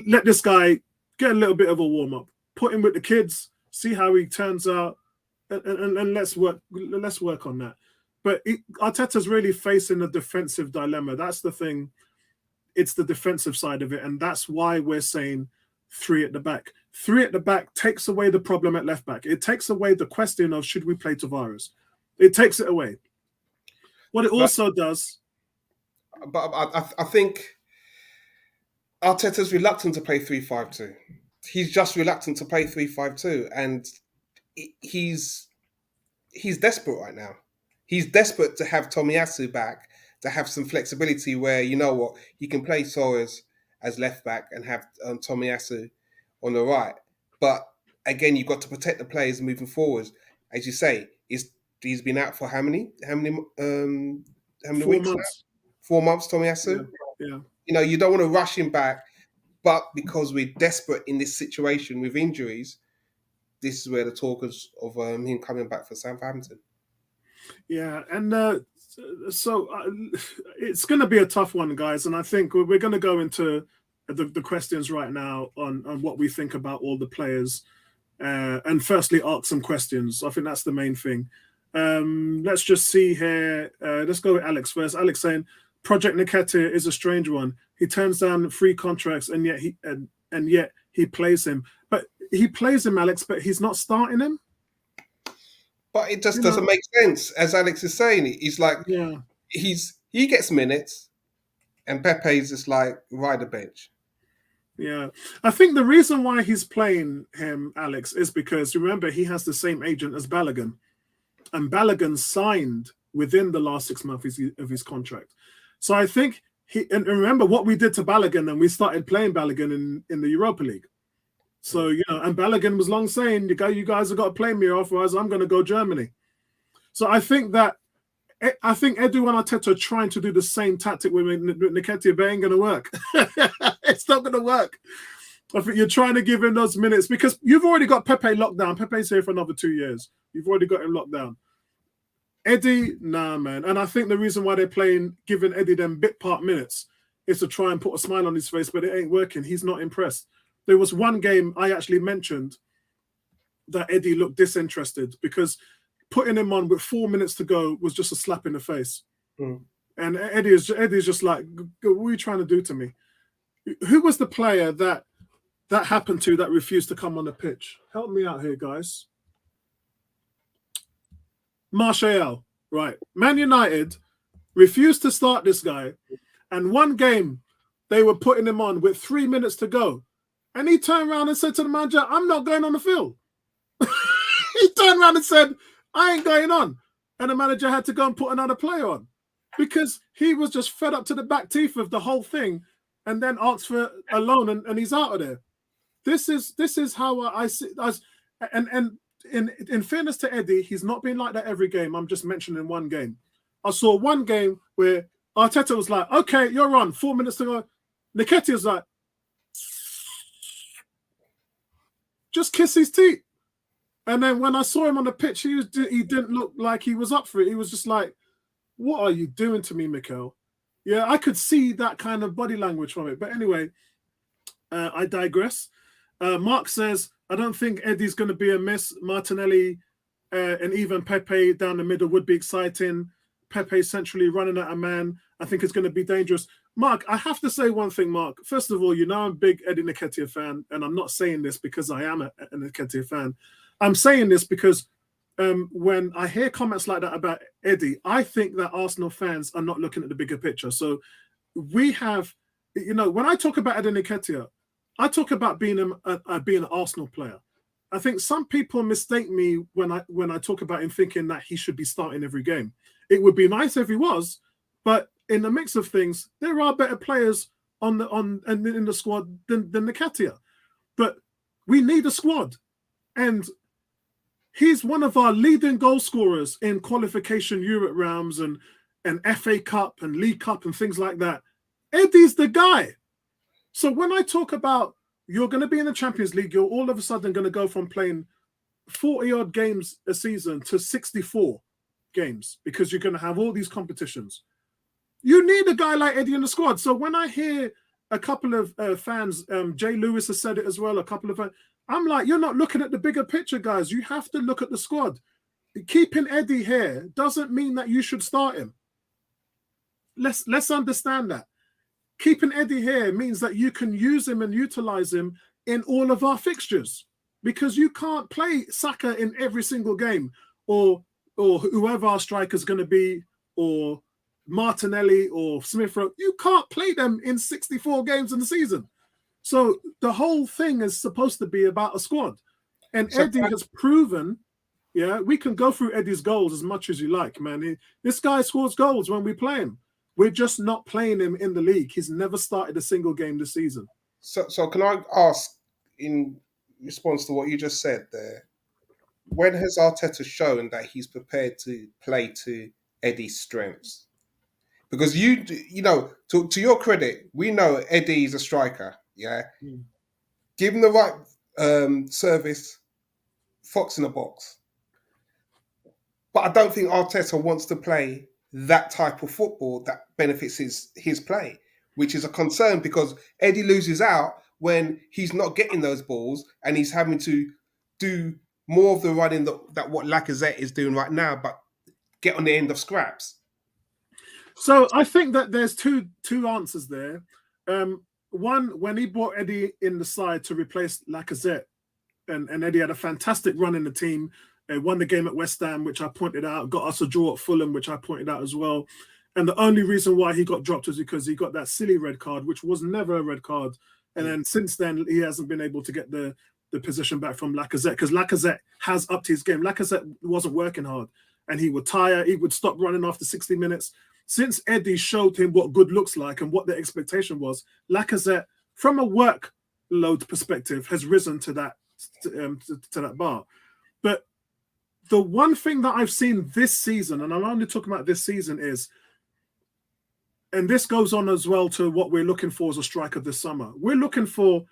Let this guy get a little bit of a warm-up. Put him with the kids, see how he turns out, and let's work on that. But Arteta's really facing a defensive dilemma. That's the thing. It's the defensive side of it, and that's why we're saying 3 at the back. 3 at the back takes away the problem at left back. It takes away the question of should we play Tavares. It takes it away. What it also does. But I think Arteta's reluctant to play 3-5-2. He's just reluctant to play 3-5-2, and he's desperate right now. He's desperate to have Tomiyasu back, to have some flexibility where, you know what, he can play Torres as left back and have Tomiyasu on the right. But again, you've got to protect the players moving forward. As you say, he's been out for how many 4 weeks months. now? 4 months, Tomiyasu? Yeah. You know, you don't want to rush him back, but because we're desperate in this situation with injuries, this is where the talk is of him coming back for Southampton. Yeah, and so it's going to be a tough one, guys. And I think we're going to go into the questions right now on what we think about all the players. And firstly, ask some questions. I think that's the main thing. Let's just see here. Let's go with Alex first. Alex saying, Project Nketiah is a strange one. He turns down 3 contracts and yet he plays him. But he plays him, Alex, but he's not starting him. But it just doesn't make sense, as Alex is saying. He's like, he gets minutes, and Pepe's just like ride the bench. Yeah, I think the reason why he's playing him, Alex, is because remember he has the same agent as Balogun, and Balogun signed within the last 6 months of his contract. So I think and remember what we did to Balogun, and we started playing Balogun in the Europa League. So, and Balogun was long saying, you guys have got to play me, otherwise I'm going to go Germany. So I think Edu and Arteta are trying to do the same tactic with Nketiah, but it ain't going to work. It's not going to work. I think you're trying to give him those minutes because you've already got Pepe locked down. Pepe's here for another 2 years. You've already got him locked down. Eddie, nah, man. And I think the reason why they're giving Eddie them bit part minutes is to try and put a smile on his face, but it ain't working. He's not impressed. There was one game I actually mentioned that Eddie looked disinterested because putting him on with 4 minutes to go was just a slap in the face. Mm. And Eddie's just like, what are you trying to do to me? Who was the player that happened to that refused to come on the pitch? Help me out here, guys. Martial, right. Man United refused to start this guy, and one game they were putting him on with 3 minutes to go. And he turned around and said to the manager, I'm not going on the field. He turned around and said, I ain't going on. And the manager had to go and put another player on because he was just fed up to the back teeth of the whole thing and then asked for a loan and he's out of there. This is how I see it. And in fairness to Eddie, he's not been like that every game. I'm just mentioning one game. I saw one game where Arteta was like, okay, you're on, 4 minutes to go. Nketiah was like, just kiss his teeth. And then when I saw him on the pitch, he didn't look like he was up for it. He was just like, what are you doing to me, Mikel? Yeah, I could see that kind of body language from it. But anyway, I digress. Mark says, I don't think Eddie's going to be a miss. Martinelli and even Pepe down the middle would be exciting. Pepe centrally running at a man. I think it's going to be dangerous. Mark, I have to say one thing, Mark. First of all, I'm a big Eddie Nketiah fan, and I'm not saying this because I am a Nketiah fan. I'm saying this because when I hear comments like that about Eddie, I think that Arsenal fans are not looking at the bigger picture. So we have, when I talk about Eddie Nketiah, I talk about being an Arsenal player. I think some people mistake me when I talk about him thinking that he should be starting every game. It would be nice if he was, but in the mix of things, there are better players in the squad than Nketiah. But we need a squad, and he's one of our leading goal scorers in qualification Europe rounds and FA Cup and League Cup and things like that. Eddie's the guy. So when I talk about you're going to be in the Champions League, you're all of a sudden going to go from playing 40-odd games a season to 64 games because you're going to have all these competitions. You need a guy like Eddie in the squad. So when I hear a couple of fans, Jay Lewis has said it as well, a couple of I'm like, you're not looking at the bigger picture, guys. You have to look at the squad. Keeping Eddie here doesn't mean that you should start him. Let's understand that. Keeping Eddie here means that you can use him and utilize him in all of our fixtures because you can't play Saka in every single game or or whoever our striker's going to be, or Martinelli or Smith Rowe, you can't play them in 64 games in the season. So the whole thing is supposed to be about a squad. And Eddie has proven, we can go through Eddie's goals as much as you like, man. This guy scores goals when we play him. We're just not playing him in the league. He's never started a single game this season. So can I ask, in response to what you just said there, when has Arteta shown that he's prepared to play to Eddie's strengths? Because you know, to your credit, we know Eddie is a striker. Yeah, give him the right service, fox in the box. But I don't think Arteta wants to play that type of football that benefits his play, which is a concern because Eddie loses out when he's not getting those balls and he's having to do more of the running that what Lacazette is doing right now, but get on the end of scraps. So I think that there's two answers there. One, when he brought Eddie in the side to replace Lacazette, and Eddie had a fantastic run in the team, won the game at West Ham, which I pointed out, got us a draw at Fulham, which I pointed out as well. And the only reason why he got dropped was because he got that silly red card, which was never a red card. And then since then, he hasn't been able to get the position back from Lacazette because Lacazette has upped his game. Lacazette wasn't working hard and he would tire. He would stop running after 60 minutes. Since Eddie showed him what good looks like and what the expectation was, Lacazette, from a workload perspective, has risen to that bar. But the one thing that I've seen this season, and I'm only talking about this season, is, and this goes on as well to what we're looking for as a striker this summer. We're looking for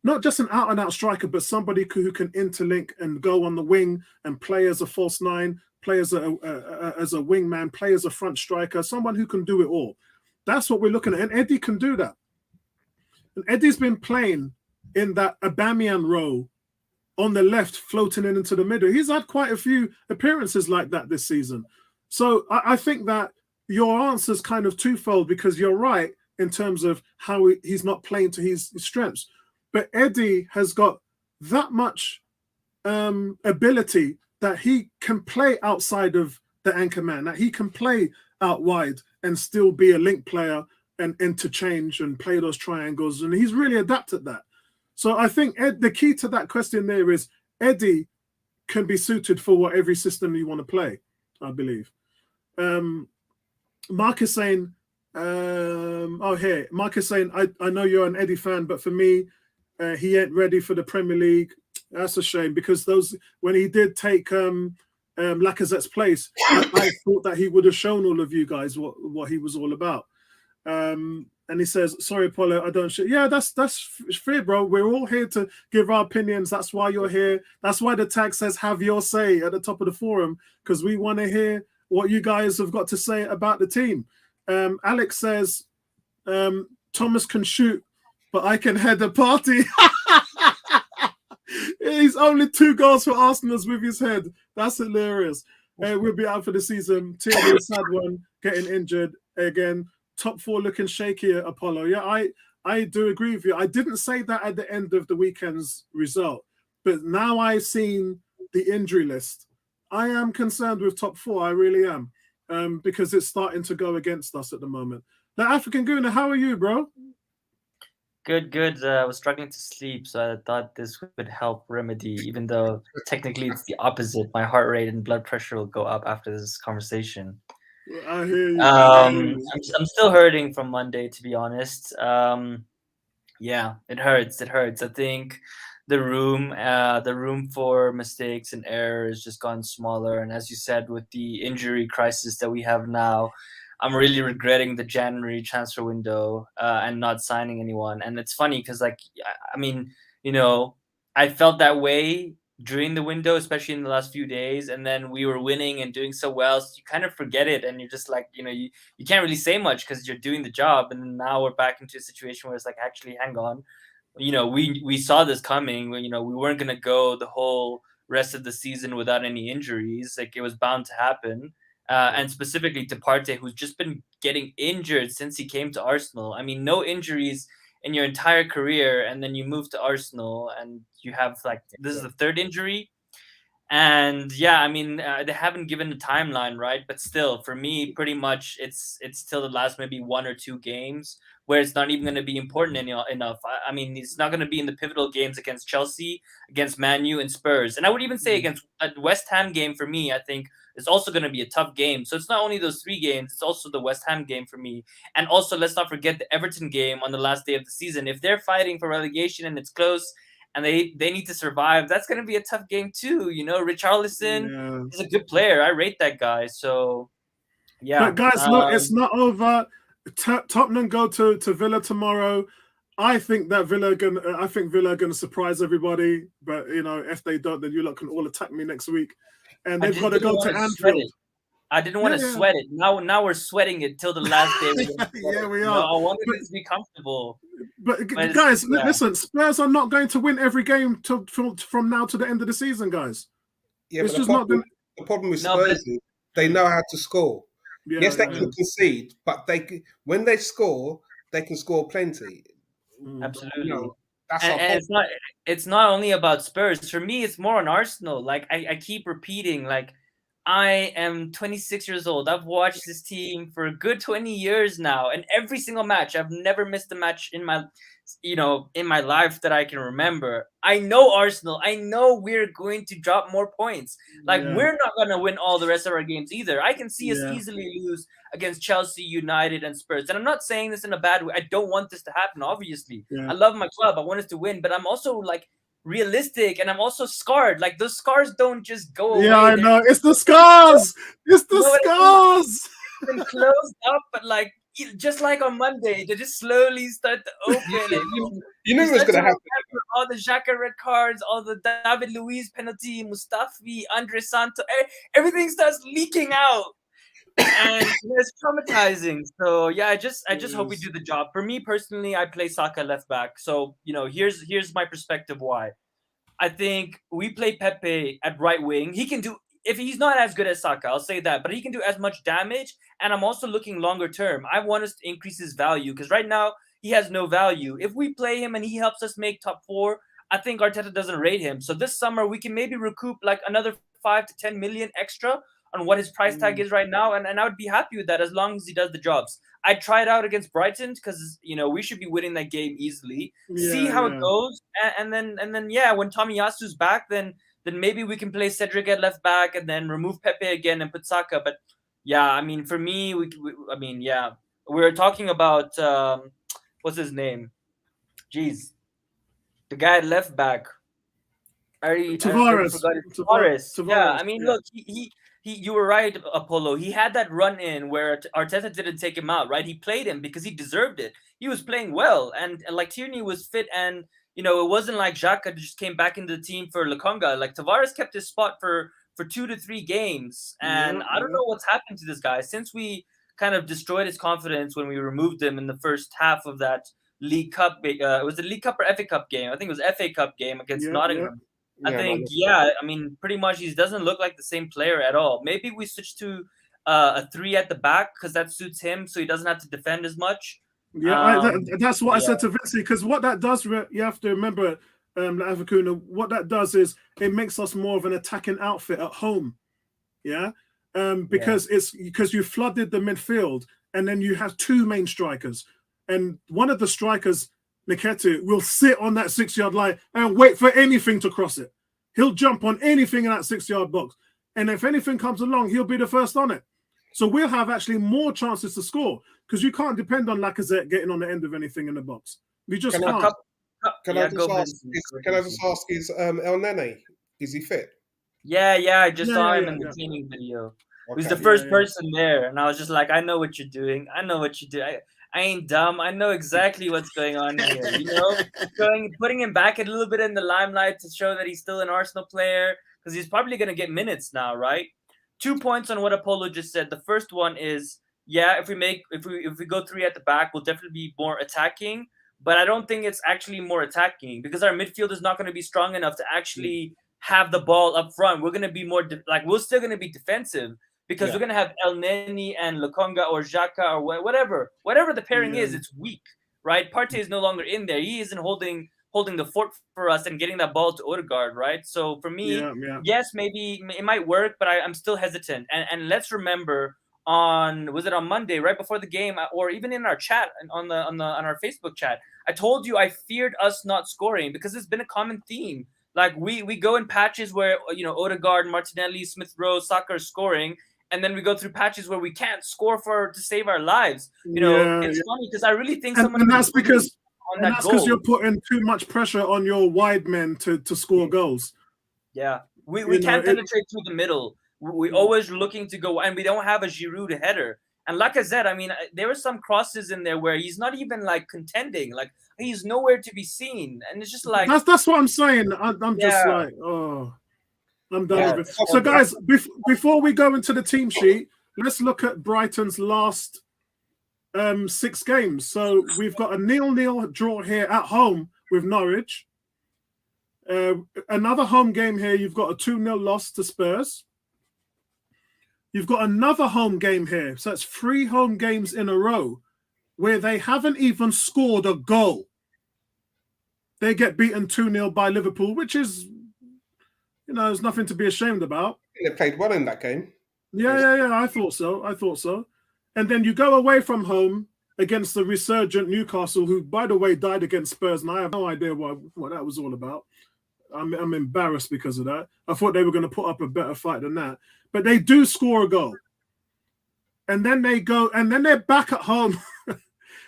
not just an out-and-out striker, but somebody who can interlink and go on the wing and play as a false nine, play as a wingman, play as a front striker, someone who can do it all. That's what we're looking at. And Eddie can do that. And Eddie's been playing in that Aubameyang role on the left, floating in into the middle. He's had quite a few appearances like that this season. So I think that your answer is kind of twofold because you're right in terms of how he's not playing to his strengths. But Eddie has got that much ability that he can play outside of the anchor man, that he can play out wide and still be a link player and interchange and play those triangles. And he's really adapted that. So I think the key to that question there is Eddie can be suited for whatever system you want to play, I believe. Mark is saying, Mark is saying, I know you're an Eddie fan, but for me, he ain't ready for the Premier League. That's a shame because when he did take Lacazette's place, I thought that he would have shown all of you guys what he was all about. And he says, sorry, Paulo, I don't yeah, that's fair, bro. We're all here to give our opinions. That's why you're here. That's why the tag says have your say at the top of the forum, because we want to hear what you guys have got to say about the team. Alex says, Thomas can shoot, but I can head a party. He's only 2 goals for Arsenal with his head. That's hilarious. We'll be out for the season. Tierney, sad one, getting injured again. Top 4 looking shakier, Apollo. Yeah, I do agree with you. I didn't say that at the end of the weekend's result, but now I've seen the injury list. I am concerned with top 4. I really am, because it's starting to go against us at the moment. Now, African Gooner, how are you, bro? Good. I was struggling to sleep, so I thought this would help remedy, even though technically it's the opposite. My heart rate and blood pressure will go up after this conversation. I hear you. I'm still hurting from Monday, to be honest. Yeah, it hurts. I think the room for mistakes and errors just gotten smaller. And as you said, with the injury crisis that we have now, I'm really regretting the January transfer window and not signing anyone. And it's funny because, like, I mean, you know, I felt that way during the window, especially in the last few days, and then we were winning and doing so well, so you kind of forget it, and you're just like, you can't really say much because you're doing the job. And now we're back into a situation where it's like, actually, hang on, we saw this coming. We weren't gonna go the whole rest of the season without any injuries. Like, it was bound to happen. And specifically to Partey, who's just been getting injured since he came to Arsenal. I mean, no injuries in your entire career, and then you move to Arsenal and you have, like, this is the 3rd injury. And yeah, I mean, they haven't given a timeline, right? But still, for me, pretty much, it's still the last maybe 1 or 2 games where it's not even going to be important enough. I mean, it's not going to be in the pivotal games against Chelsea, against Man U, and Spurs. And I would even say against a West Ham game for me, I think is also going to be a tough game. So it's not only those 3 games; it's also the West Ham game for me. And also, let's not forget the Everton game on the last day of the season. If they're fighting for relegation and it's close, and they need to survive, that's going to be a tough game too. You know, Richarlison is a good player. I rate that guy. So, yeah. But guys, look, it's not over. Tottenham go to Villa tomorrow. I think Villa are gonna surprise everybody. But you know, if they don't, then you lot can all attack me next week. And they've got to go to Anfield. I didn't want to sweat it. Now we're sweating it till the last day. Yeah, we are. No, I wanted it to be comfortable. But guys, listen, Spurs are not going to win every game from now to the end of the season, guys. Yeah, it's but just not going. The problem with Spurs is they know how to score. Yeah, yes, they can concede, but when they score, they can score plenty. Absolutely. You know, that's and it's not only about Spurs. For me, it's more on Arsenal. Like I keep repeating, like I am 26 years old. I've watched this team for a good 20 years now, and every single match, I've never missed a match in my life that I can remember. I know Arsenal. I know we're going to drop more points. Like we're not going to win all the rest of our games either. I can see us easily lose against Chelsea, United, and Spurs. And I'm not saying this in a bad way. I don't want this to happen, obviously. I love my club. I want us to win, but I'm also like realistic, and I'm also scarred. Like those scars don't just go away. Yeah, I know. It's the scars. It's the scars. Been closed up, but like just like on Monday, they just slowly start to open. And you knew it was going to happen. All the Xhaka red cards, all the David Luiz penalty, Mustafi, Andre Santo, everything starts leaking out, and it's traumatizing. So yeah, I just hope we do the job. For me personally, I play Saka left back. So here's my perspective why. I think we play Pepe at right wing. He can do, if he's not as good as Saka, I'll say that, but he can do as much damage. And I'm also looking longer term. I want us to increase his value because right now he has no value. If we play him and he helps us make top 4, I think Arteta doesn't rate him. So this summer we can maybe recoup like another 5 to 10 million extra on what his price tag is right now. And I would be happy with that as long as he does the jobs. I'd try it out against Brighton because we should be winning that game easily. See how it goes, and then when Tomiyasu's back, then maybe we can play Cedric at left back and then remove Pepe again and put Saka. But yeah, I mean for me, we were talking about what's his name? Jeez, the guy at left back. Tavares. Yeah, I mean, look, he you were right, Apollo. He had that run in where Arteta didn't take him out, right? He played him because he deserved it. He was playing well, and like Tierney was fit, and it wasn't like Xhaka just came back into the team for Lokonga. Like Tavares kept his spot for 2 to 3 games, and I don't know what's happened to this guy since we kind of destroyed his confidence when we removed him in the first half of that League Cup. It was the League Cup or FA Cup game. I think it was FA Cup game against Nottingham. I think, I mean, pretty much he doesn't look like the same player at all. Maybe we switch to a 3 at the back because that suits him, so he doesn't have to defend as much. Yeah, that's what I said to Vinci, because what that does, you have to remember, Avakuna, what that does is it makes us more of an attacking outfit at home. Yeah, because you flooded the midfield, and then you have 2 main strikers, and one of the strikers, Nketiah, will sit on that 6-yard line and wait for anything to cross it. He'll jump on anything in that 6-yard box. And if anything comes along, he'll be the first on it. So we'll have actually more chances to score because you can't depend on Lacazette getting on the end of anything in the box. We just can't. Can I just ask, is El Nene, is he fit? Yeah, I just saw him in the training video. Okay. He was the first person there. And I was just like, I know what you're doing. I know what you do. I ain't dumb. I know exactly what's going on here. Putting him back a little bit in the limelight to show that he's still an Arsenal player because he's probably going to get minutes now, right? 2 points on what Apollo just said. The first one is, if we go 3 at the back, we'll definitely be more attacking. But I don't think it's actually more attacking because our midfield is not going to be strong enough to actually have the ball up front. We're going to be more we're still going to be defensive. Because we're going to have El Neni and Lokonga or Xhaka or whatever the pairing is, it's weak, right? Partey is no longer in there. He isn't holding holding the fort for us and getting that ball to Odegaard, right? So for me, yes, maybe it might work, but I'm still hesitant. And let's remember was it on Monday, right before the game, or even in our chat on our Facebook chat, I told you I feared us not scoring because it's been a common theme. Like we go in patches where Odegaard, Martinelli, Smith Rowe, Saka are scoring, and then we go through patches where we can't score to save our lives. It's funny because I really think and that's because goal. You're putting too much pressure on your wide men to score goals. Yeah, we can't penetrate through the middle. We're always looking to go, and we don't have a Giroud header. And Lacazette, I mean, there were some crosses in there where he's not even like contending, like he's nowhere to be seen, and it's just like that's what I'm saying. I'm just like, I'm done with it. So, guys, before we go into the team sheet, let's look at Brighton's last 6 games. So we've got a 0-0 draw here at home with Norwich. Another home game here. You've got a 2-0 loss to Spurs. You've got another home game here. So it's 3 home games in a row where they haven't even scored a goal. They get beaten 2-0 by Liverpool, which is, there's nothing to be ashamed about. They played well in that game. Yeah. I thought so. And then you go away from home against the resurgent Newcastle, who, by the way, died against Spurs, and I have no idea what that was all about. I'm embarrassed because of that. I thought they were going to put up a better fight than that. But they do score a goal. And then they're back at home.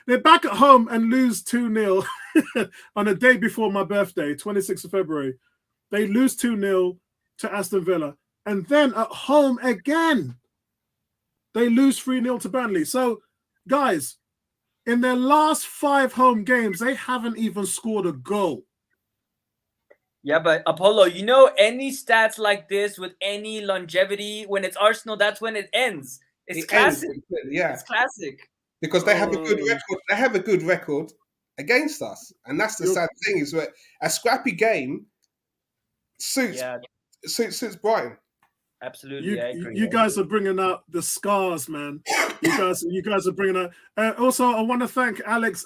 They're back at home and lose 2-0 on a day before my birthday, 26th of February. They lose 2-0 to Aston Villa. And then at home again, they lose 3-0 to Burnley. So, guys, in their last 5 home games, they haven't even scored a goal. Yeah, but Apollo, any stats like this with any longevity, when it's Arsenal, that's when it ends. It's classic. It's classic. Because they have a good record. They have a good record against us, and that's the sad thing is that a scrappy game suits Brighton. Absolutely, I agree. You guys are bringing out the scars, man. You guys are bringing out. Also, I want to thank Alex.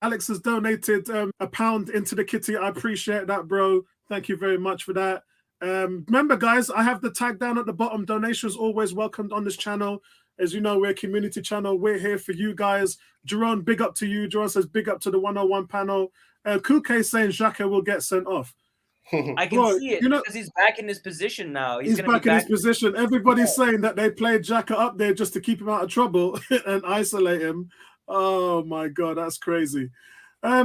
Alex has donated £1 into the kitty. I appreciate that, bro. Thank you very much for that. Remember, guys, I have the tag down at the bottom. Donations always welcomed on this channel. As you know, we're a community channel. We're here for you guys. Jerome, big up to you. Jerome says big up to the 101 panel. Kuke saying Xhaka will get sent off. I can see it because he's back in his position now. He's back in his position. Everybody's saying that they played Xhaka up there just to keep him out of trouble and isolate him. Oh my God, that's crazy.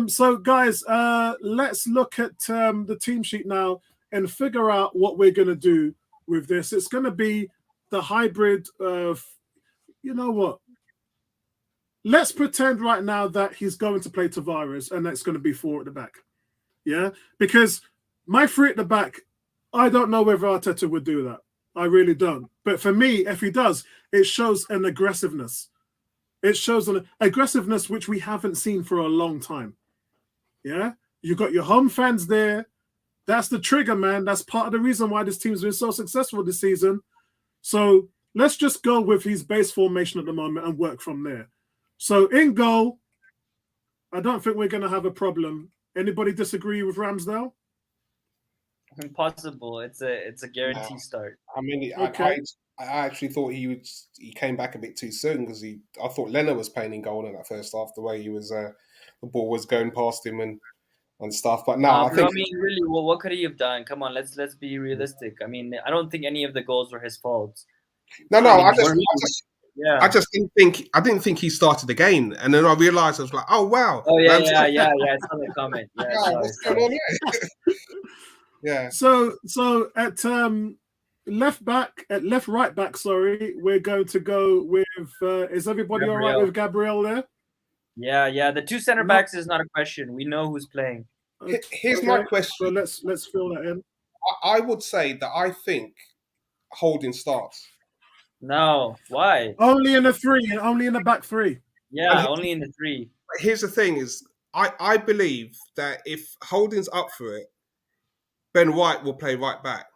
So guys, let's look at the team sheet now and figure out what we're going to do with this. It's going to be the hybrid of, you know what? Let's pretend right now that he's going to play Tavares and that's going to be 4 at the back. Yeah, because my 3 at the back, I don't know whether Arteta would do that. I really don't. But for me, if he does, it shows an aggressiveness. It shows an aggressiveness which we haven't seen for a long time. Yeah? You got your home fans there. That's the trigger, man. That's part of the reason why this team's been so successful this season. So let's just go with his base formation at the moment and work from there. So in goal, I don't think we're going to have a problem. Anybody disagree with Ramsdale? Impossible. It's a guaranteed start. I mean, okay. I actually thought he came back a bit too soon because I thought Leno was playing in goal in that first half, the way he was the ball was going past him and stuff. But no, I think. I mean, really, well, what could he have done? Come on, let's be realistic. I mean, I don't think any of the goals were his fault. No, I didn't think he started the game, and then I realised I was like, oh wow. Oh yeah. I saw the comment. Yeah, what's going on here? Yeah. So at left right back, sorry, we're going to go with. Is everybody Gabriel. all right with Gabriel there? Yeah. The 2 center backs is not a question. We know who's playing. Here's my question. So let's fill that in. I would say that I think Holding starts. No, why? Only in the 3, only in the back 3. Yeah, only in the 3. Here's the thing: is I believe that if Holding's up for it, Ben White will play right back,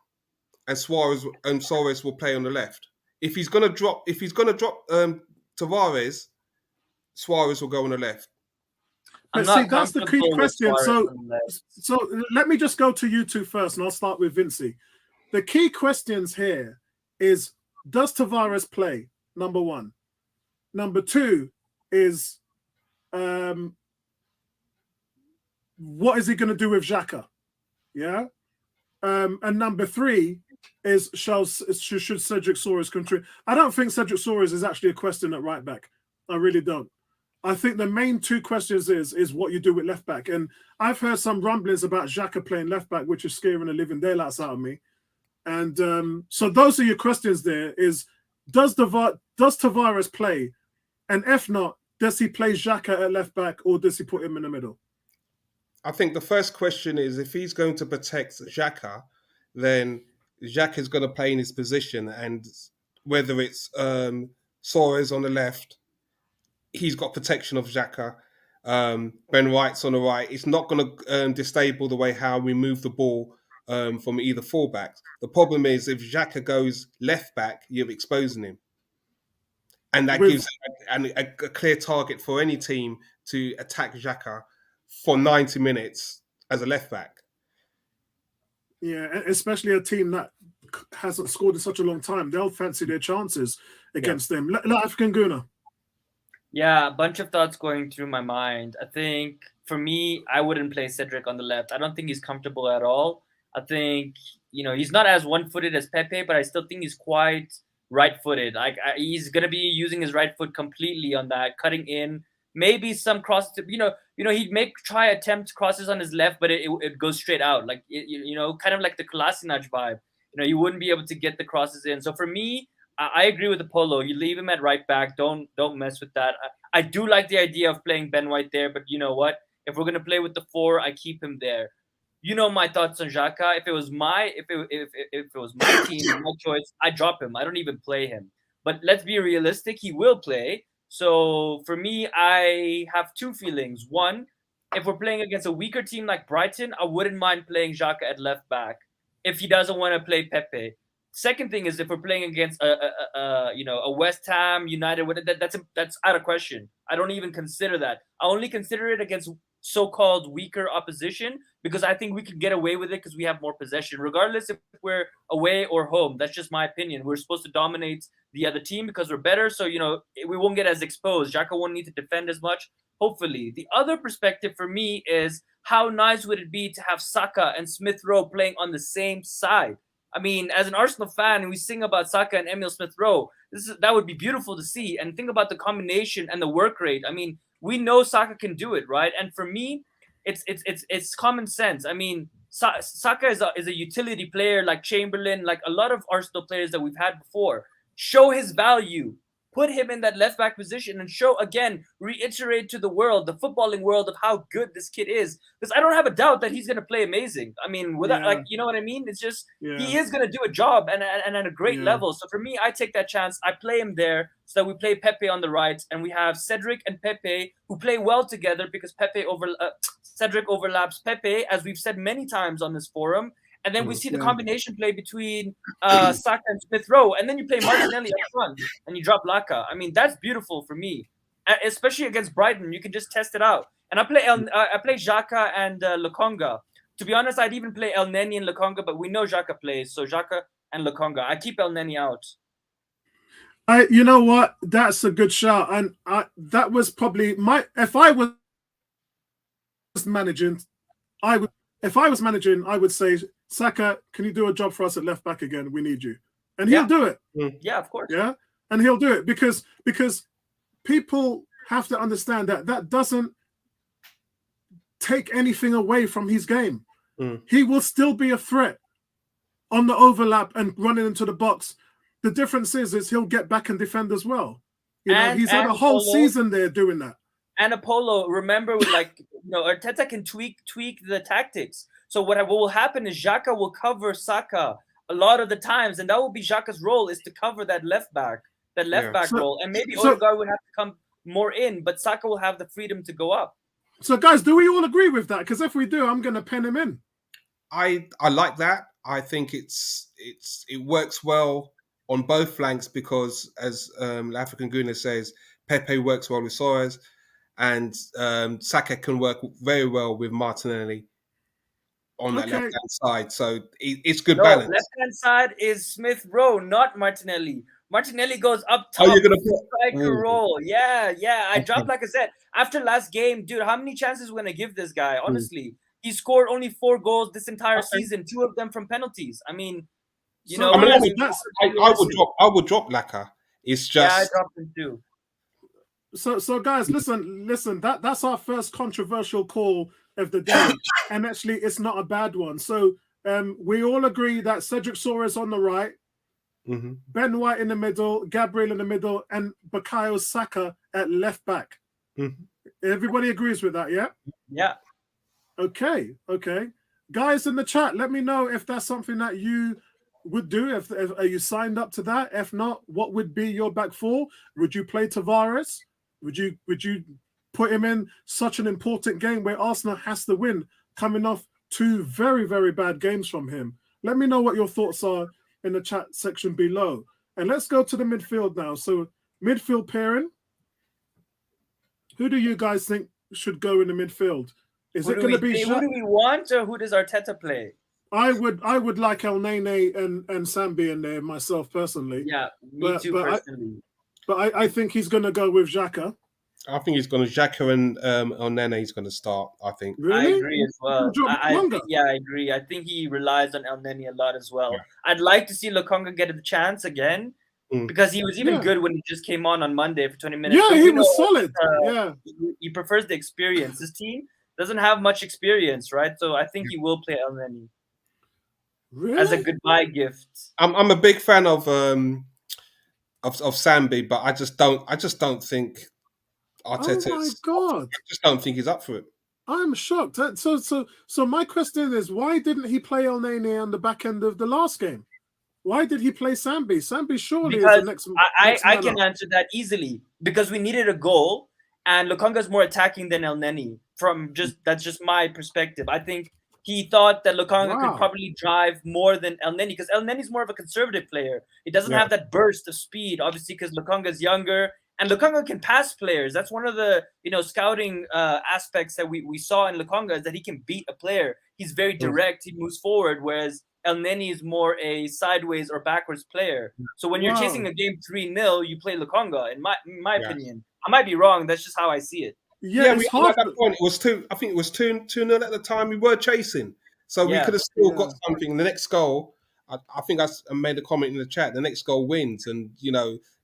and Suarez will play on the left. If he's gonna drop Tavares, Suarez will go on the left. I'm But see, not that's the key comfortable with question. Suarez So, on the left. so let me just go to you two first, and I'll start with Vincey. The key questions here is: does Tavares play? Number one. Number two is what is he going to do with Xhaka? Yeah. And number three is should Cedric Soares contribute? I don't think Cedric Soares is actually a question at right back. I really don't. I think the main two questions is what you do with left back. And I've heard some rumblings about Xhaka playing left back, which is scaring the living daylights out of me. And so those are your questions there is, does Tavares play? And if not, does he play Xhaka at left back or does he put him in the middle? I think the first question is if he's going to protect Xhaka, then Xhaka is going to play in his position, and whether it's Soares on the left, he's got protection of Xhaka. Ben White's on the right. It's not going to destabilize the way how we move the ball from either fullbacks. The problem is if Xhaka goes left back, you're exposing him. And that gives a clear target for any team to attack Xhaka for 90 minutes as a left back. Yeah, especially a team that hasn't scored in such a long time. They'll fancy their chances against them. African Guna. Yeah, a bunch of thoughts going through my mind. I think for me, I wouldn't play Cedric on the left. I don't think he's comfortable at all. I think, he's not as one-footed as Pepe, but I still think he's quite right-footed. He's going to be using his right foot completely on that, cutting in. Maybe some crosses, he'd try attempt crosses on his left, but it goes straight out. Like, kind of like the Kolasinac vibe. You wouldn't be able to get the crosses in. So for me, I agree with Apollo. You leave him at right back. Don't mess with that. I do like the idea of playing Ben White there, but you know what? If we're gonna play with the 4, I keep him there. You know my thoughts on Xhaka. If it was my team, my choice, I drop him. I don't even play him. But let's be realistic. He will play. So for me, I have two feelings. One, if we're playing against a weaker team like Brighton, I wouldn't mind playing Xhaka at left back if he doesn't want to play Pepe. Second thing is if we're playing against a West Ham, United, that's out of question. I don't even consider that. I only consider it against so-called weaker opposition because I think we could get away with it because we have more possession, regardless if we're away or home. That's just my opinion. We're supposed to dominate the other team because we're better, so we won't get as exposed. Xhaka won't need to defend as much. Hopefully, the other perspective for me is how nice would it be to have Saka and Smith Rowe playing on the same side. I mean, as an Arsenal fan, and we sing about Saka and Emile Smith Rowe, that would be beautiful to see. And think about the combination and the work rate. I mean, we know Saka can do it, right? And for me, it's common sense. I mean, Saka is a utility player like Chamberlain, like a lot of Arsenal players that we've had before. Show his value. Put him in that left back position and reiterate to the world, the footballing world, of how good this kid is. Because I don't have a doubt that he's going to play amazing. I mean, you know what I mean? It's just he is going to do a job and at a great level. So for me, I take that chance. I play him there so that we play Pepe on the right, and we have Cedric and Pepe who play well together because Cedric overlaps Pepe, as we've said many times on this forum. And then we see the combination play between Saka and Smith Rowe. And then you play Martinelli up front and you drop Laka. I mean, that's beautiful for me, especially against Brighton. You can just test it out. And I play Xhaka and Lokonga. To be honest, I'd even play El Neni and Lokonga, but we know Xhaka plays. So Xhaka and Lokonga. I keep El Neni out. You know what? That's a good shout. And that was probably if I was managing, I would say, Saka, can you do a job for us at left back again? We need you. And he'll do it. Yeah, of course. Yeah. And he'll do it because people have to understand that doesn't take anything away from his game. He will still be a threat on the overlap and running into the box. The difference is he'll get back and defend as well. He's had a whole season there doing that. And Apollo, remember, Arteta can tweak the tactics. So what will happen is Xhaka will cover Saka a lot of the times, and that will be Xhaka's role, is to cover that left back role. And maybe Odegaard would have to come more in, but Saka will have the freedom to go up. So guys, do we all agree with that? Because if we do, I'm going to pen him in. I like that. I think it works well on both flanks because, as African Guna says, Pepe works well with Soares. and Saka can work very well with Martinelli on that left hand side. So it's good balance. Left hand side is Smith Rowe, not Martinelli. Martinelli goes up top. Oh, you're gonna put striker role. Yeah. I dropped Lacazette after last game, dude. How many chances are we gonna give this guy? Honestly, he scored only 4 goals this entire season, 2 of them from penalties. I mean, I would drop Laka. It's just I dropped him too. So guys, listen. That's our first controversial call of the day, and actually, it's not a bad one. So we all agree that Cedric Soares on the right, Ben White in the middle, Gabriel in the middle, and Bukayo Saka at left back. Everybody agrees with that, yeah? Yeah. Okay. Guys in the chat, let me know if that's something that you would do. If are you signed up to that? If not, what would be your back four? Would you play Tavares? Would you put him in such an important game where Arsenal has to win, coming off 2 very, very bad games from him? Let me know what your thoughts are in the chat section below. And let's go to the midfield now. So midfield pairing. Who do you guys think should go in the midfield? Is it going to be who do we want, or who does Arteta play? I would like El Nene and Sambi in there myself personally. Yeah, me too personally. But I think he's going to go with Xhaka. I think he's going to Xhaka and El Nene is going to start. I think. Really? I agree as well. I agree. I think he relies on El Nene a lot as well. Yeah. I'd like to see Lokonga get a chance again because he was even good when he just came on Monday for 20 minutes. Yeah, he was solid. He prefers the experience. His team doesn't have much experience, right? So I think he will play El Nene. Really? As a goodbye gift. I'm a big fan of Sambi, but I just don't think Arteta. Oh my God! I just don't think he's up for it. I'm shocked. So my question is, why didn't he play El Nene on the back end of the last game? Why did he play Sambi? Sambi surely is the next. I can answer that easily because we needed a goal, and Lokonga's more attacking than El Nene. That's just my perspective. I think he thought that Lokonga could probably drive more than El Nene because El Nene's more of a conservative player. He doesn't have that burst of speed, obviously, because Lokonga's younger. And Lokonga can pass players. That's one of the scouting aspects that we saw in Lokonga is that he can beat a player. He's very direct. He moves forward, whereas El Nene is more a sideways or backwards player. So when you're chasing a game 3-0, you play Lokonga, in my opinion. I might be wrong. That's just how I see it. Yeah, we at that point, it was 2. I think it was 2-0 at the time. We were chasing. So we could have still got something. The next goal, I think I made a comment in the chat, the next goal wins. And,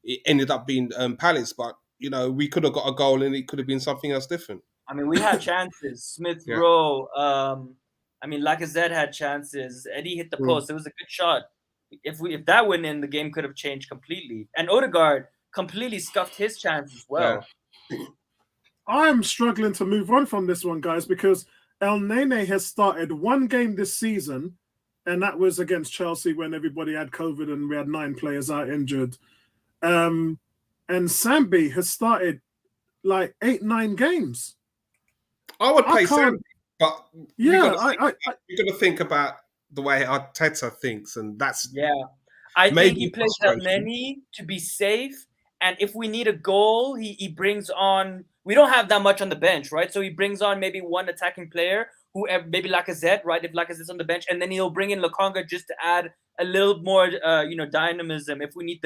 it ended up being Palace, but we could have got a goal and it could have been something else different. I mean, we had chances. Smith Rowe, Lacazette had chances. Eddie hit the post. It was a good shot. If that went in, the game could have changed completely. And Odegaard completely scuffed his chance as well. Yeah. I'm struggling to move on from this one, guys, because El Nene has started 1 game this season, and that was against Chelsea when everybody had COVID and we had 9 players out injured. And Sambi has started like 8-9 games. I would play Sambi, but you got to think about the way Arteta thinks, and that's I think he plays El Nene to be safe, and if we need a goal, he brings on. We don't have that much on the bench, right? So he brings on maybe one attacking player, maybe Lacazette, right? If Lacazette's on the bench, and then he'll bring in Lokonga just to add a little more, dynamism if we need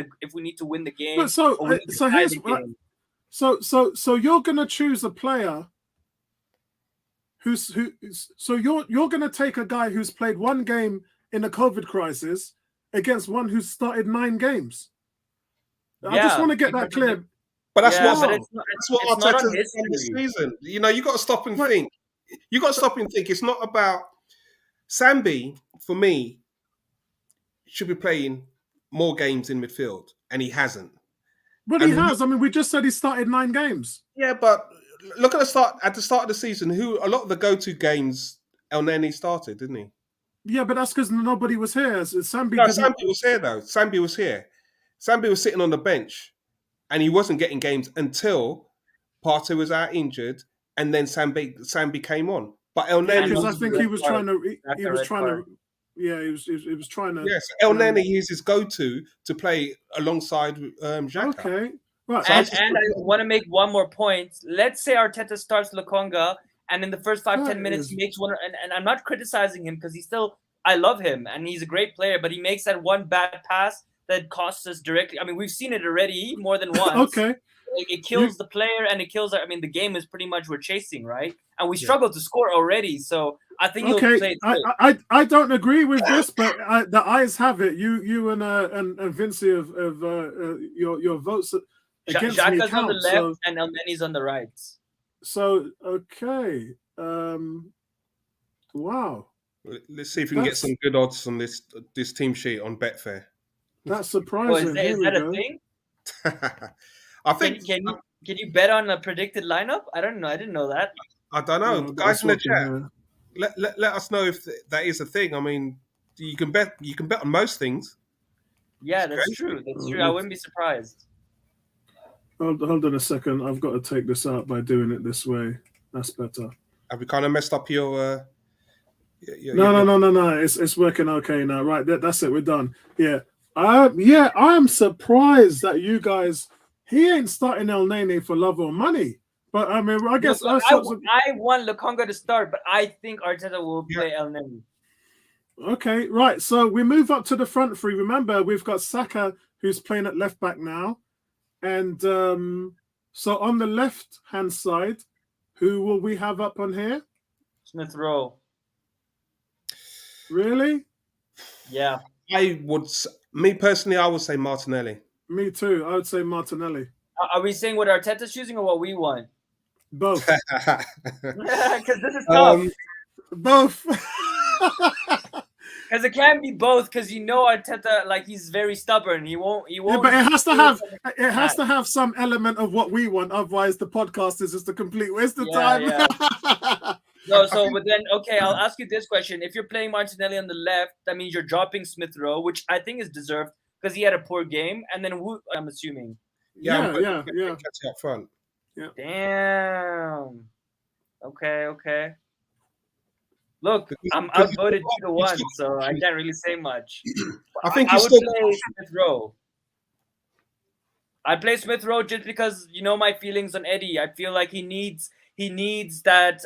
to win the game. But so you're gonna choose a player so you're gonna take a guy who's played 1 game in the COVID crisis against one who's started 9 games. I just want to get that clear. But that's what Arteta's done this season. You got to stop and think. You got to stop and think. It's not about Sambi. For me, should be playing more games in midfield, and he hasn't. But he has. I mean, we just said he started 9 games. Yeah, but look at the start. At the start of the season, a lot of the go-to games, El Nene started, didn't he? Yeah, but that's because nobody was here. Sambi was here though. Sambi was here. Sambi was sitting on the bench, and he wasn't getting games until Partey was out injured, and then Sambi came on. But El Nene, because I think he was trying to. Yes, El Nene is his go-to to play alongside Xhaka. Okay, Right. And I want to make one more point. Let's say Arteta starts Lokonga, and in the first 5-10 minutes he makes one. And I'm not criticizing him because I love him and he's a great player, but he makes that one bad pass that costs us directly. I mean, we've seen it already more than once. Okay. It kills the player and it kills. I mean, the game is pretty much we're chasing, right? And we struggle to score already. So I think he'll play. I don't agree with this, but the eyes have it. You and Vinci of your votes against me count. On the left and Elneni's on the right. So okay, wow. Let's see if we can get some good odds on this team sheet on Betfair. That's surprising. Is that a thing? I think. Can you bet on a predicted lineup? I don't know. I didn't know that. I don't know. Guys in the chat, let us know if that is a thing. I mean, you can bet on most things. Yeah, that's true. That's true. I wouldn't be surprised. Hold on a second. I've got to take this out by doing it this way. That's better. Have we kind of messed up your? No. It's working okay now. Right, that's it. We're done. Yeah. I am surprised that you guys. He ain't starting Elneny for love or money. But I mean, I guess I want Lokonga to start, but I think Arteta will play Elneny. Okay, right. So we move up to the front three. Remember, we've got Saka who's playing at left back now, and so on the left hand side, who will we have up on here? Smith Rowe. Really? Yeah. Me personally, I would say Martinelli. Me too. I would say Martinelli. Are we saying what Arteta's choosing or what we want? Both. Because this is tough. Both. Because it can't be both. Because Arteta, like he's very stubborn. He won't. Yeah, but it has to have some element of what we want. Otherwise, the podcast is just a complete waste of time. Yeah. No, but then okay, I'll ask you this question: if you're playing Martinelli on the left, that means you're dropping Smith Rowe, which I think is deserved because he had a poor game, and then I'm assuming. Yeah. Up front. Yeah. Damn. Okay. Look, I'm outvoted 2-1, so I can't really say much. I think I would play Smith Rowe. I'd play Smith Rowe just because my feelings on Eddie. I feel like he needs that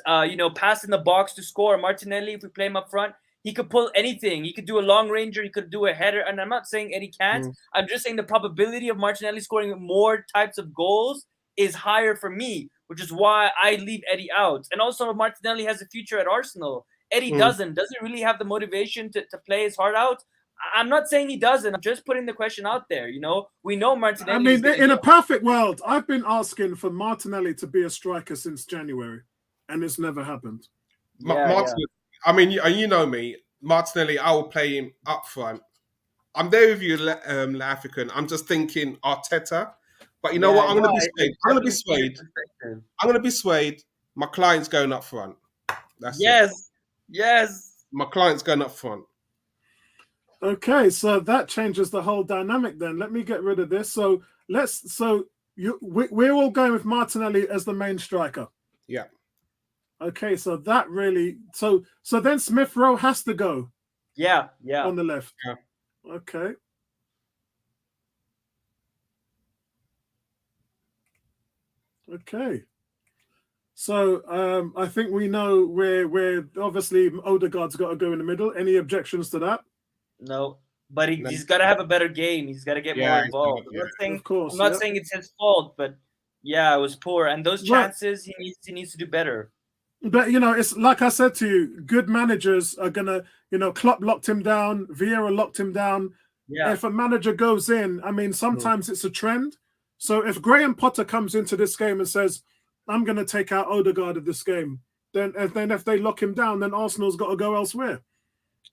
pass in the box to score. Martinelli, if we play him up front, he could pull anything. He could do a long ranger. He could do a header. And I'm not saying Eddie can't. I'm just saying the probability of Martinelli scoring more types of goals is higher for me, which is why I leave Eddie out. And also Martinelli has a future at Arsenal. Eddie doesn't really have the motivation to play his heart out. I'm not saying he doesn't. I'm just putting the question out there. We know Martinelli. I mean, in a perfect world, I've been asking for Martinelli to be a striker since January, and it's never happened. I mean, you know me, Martinelli. I will play him up front. I'm there with you, African. I'm just thinking Arteta, but you know what? I'm going to be swayed. I'm going to be swayed. My client's going up front. That's it. Yes. My client's going up front. Okay, so that changes the whole dynamic. Then let me get rid of this. So we're all going with Martinelli as the main striker. Yeah. Okay, so that really so then Smith Rowe has to go. Yeah. On the left. Yeah. Okay. Okay. So I think we know where obviously Odegaard's got to go in the middle. Any objections to that? No, but he's got to have a better game. He's got to get more involved. I'm not saying it's his fault, but it was poor. And those chances, he needs to do better. But it's like I said to you, good managers are gonna, Klopp locked him down, Vieira locked him down. Yeah. If a manager goes in, I mean, sometimes it's a trend. So if Graham Potter comes into this game and says, "I'm going to take out Odegaard of this game," then if they lock him down, then Arsenal's got to go elsewhere.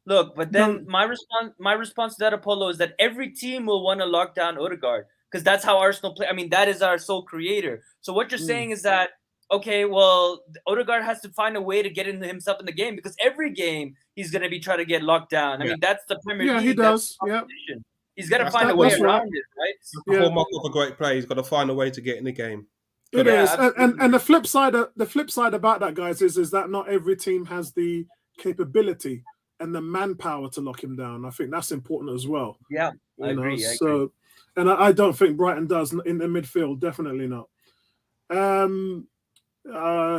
Look, but then my response to that, Apollo, is that every team will want to lock down Odegaard because that's how Arsenal play. I mean, that is our sole creator. So what you're saying is that, okay, well, Odegaard has to find a way to get into himself in the game because every game he's going to be trying to get locked down. I mean, that's the Premier League. Yeah, he does. Yeah. He's got to find a way around it, right? The hallmark of a great player. He's got to find a way to get in the game. It is, and the flip side about that, guys, is that not every team has the capability and the manpower to lock him down. I think that's important as well. Yeah, I agree. And I don't think Brighton does in the midfield. Definitely not.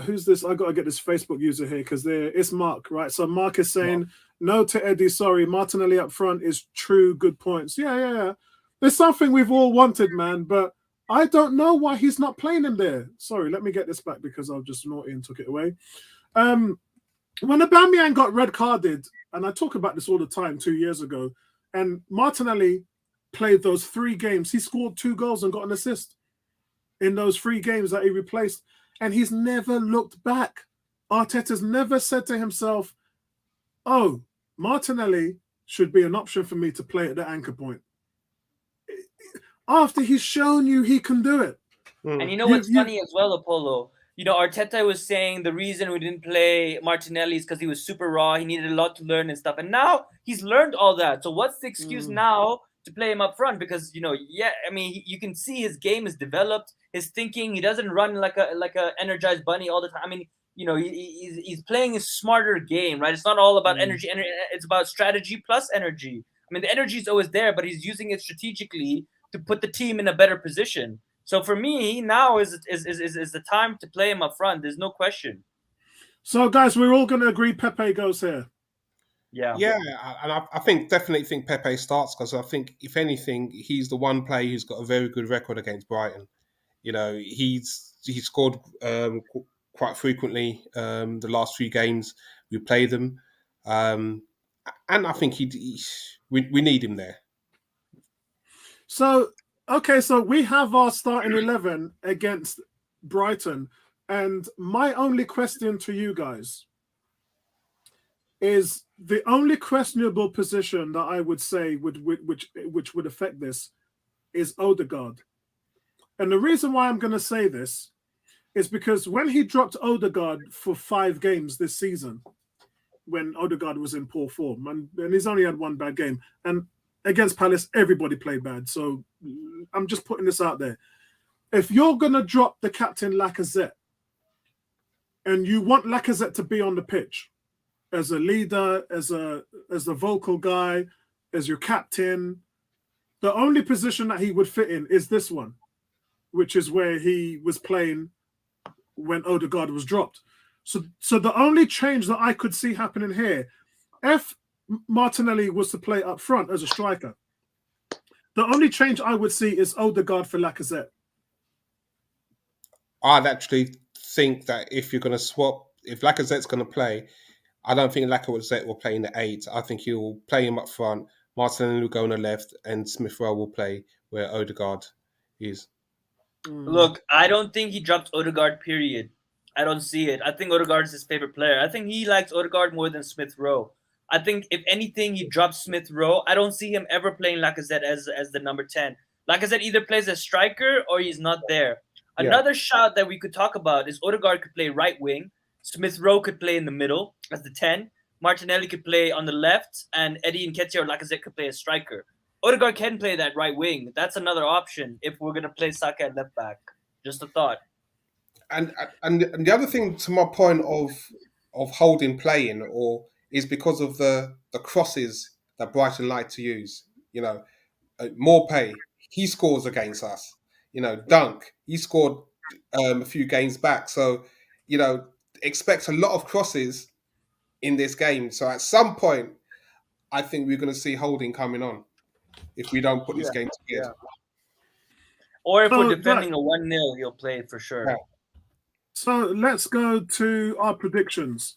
Who's this? I got to get this Facebook user here because it's Mark, right? So Mark is saying no to Eddie. Sorry, Martinelli up front is true. Good points. Yeah. There's something we've all wanted, man, but I don't know why he's not playing him there. Sorry, let me get this back because I was just naughty and took it away. When Aubameyang got red carded, and I talk about this all the time 2 years ago, and Martinelli played those 3 games. He scored 2 goals and got an assist in those 3 games that he replaced. And he's never looked back. Arteta's never said to himself, oh, Martinelli should be an option for me to play at the anchor point. After he's shown you he can do it. And you know what's funny as well, Apollo? You know, Arteta was saying the reason we didn't play Martinelli is because he was super raw. He needed a lot to learn and stuff. And now he's learned all that. So what's the excuse now to play him up front? Because, you know, you can see his game is developed. His thinking, he doesn't run like a energized bunny all the time. I mean, you know, he's playing a smarter game, right? It's not all about energy. It's about strategy plus energy. I mean, the energy is always there, but he's using it strategically to put the team in a better position. So for me, now is the time to play him up front. There's no question. So, guys, we're all going to agree Pepe goes here. Yeah, and I definitely think Pepe starts because I think, if anything, he's the one player who's got a very good record against Brighton. You know, he's scored quite frequently the last 3 games we played them, and I think we need him there. So, okay, so we have our starting 11 against Brighton, and my only question to you guys is the only questionable position that I would say which would affect this is Odegaard. And the reason why I'm going to say this is because when he dropped Odegaard for 5 games this season, when Odegaard was in poor form, and he's only had 1 bad game, and against Palace, everybody played bad. So I'm just putting this out there. If you're going to drop the captain Lacazette, and you want Lacazette to be on the pitch as a leader, as a vocal guy, as your captain, the only position that he would fit in is this one, which is where he was playing when Odegaard was dropped. So the only change that I could see happening here, if Martinelli was to play up front as a striker, the only change I would see is Odegaard for Lacazette. I'd actually think that if you're going to swap, if Lacazette's going to play, I don't think Lacazette will play in the 8. I think he'll play him up front. Martinelli will go on the left, and Smith Rowe will play where Odegaard is. Look, I don't think he dropped Odegaard, period. I don't see it. I think Odegaard is his favorite player. I think he likes Odegaard more than Smith Rowe. I think, if anything, he drops Smith Rowe. I don't see him ever playing Lacazette as the number 10. Lacazette either plays as striker or he's not there. Yeah. Another shot that we could talk about is Odegaard could play right wing. Smith Rowe could play in the middle as the 10. Martinelli could play on the left, and Eddie Nketiah or Lacazette could play as striker. Odegaard can play that right wing. That's another option if we're going to play Saka at left back. Just a thought. And the other thing, to my point of holding playing, or is because of the crosses that Brighton like to use. You know, Morpay, he scores against us. You know, Dunk, he scored a few games back. So, you know, expect a lot of crosses in this game. So at some point, I think we're going to see holding coming on if we don't put this game together. Yeah. Or if we're defending a 1-0, he'll play for sure. Yeah. So let's go to our predictions.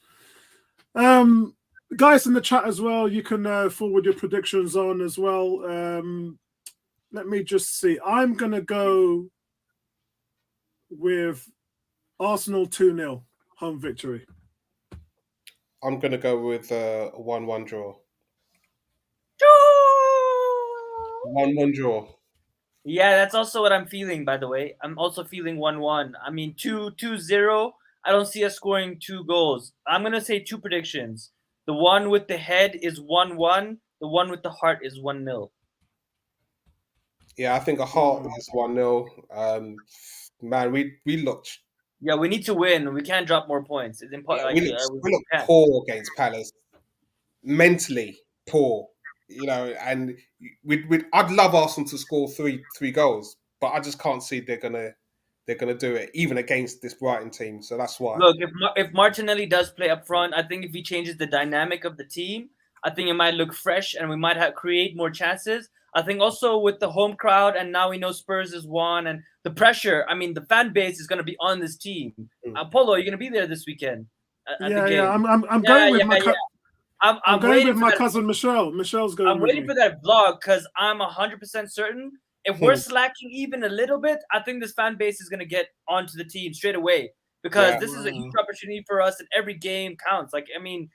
Guys in the chat as well, you can forward your predictions on as well. Let me just see. I'm going to go with Arsenal 2-0 home victory. I'm going to go with a 1-1 draw. 1-1 draw. Yeah, that's also what I'm feeling, by the way. I'm also feeling 1-1. I mean, 2-0. I don't see us scoring 2 goals. I'm going to say 2 predictions. The one with the head is 1-1. The one with the heart is 1-0. Yeah, I think a heart is 1-0. Man, we looked... Yeah, we need to win. We can't drop more points. It's important. We look poor against Palace. Mentally poor. and I'd love Arsenal to score three goals, but I just can't see they're gonna do it even against this Brighton team. So that's why. Look, if Martinelli does play up front, I think if he changes the dynamic of the team, I think it might look fresh and we might create more chances. I think also with the home crowd, and now we know Spurs has won, and the pressure. I mean, the fan base is going to be on this team. Polo, you're going to be there this weekend at the game. I'm going with my. I'm going with my cousin Michelle. Michelle's going. I'm waiting for that vlog because I'm 100% certain if we're slacking even a little bit, I think this fan base is going to get onto the team straight away because this is a huge opportunity for us, and every game counts. Like, I mean,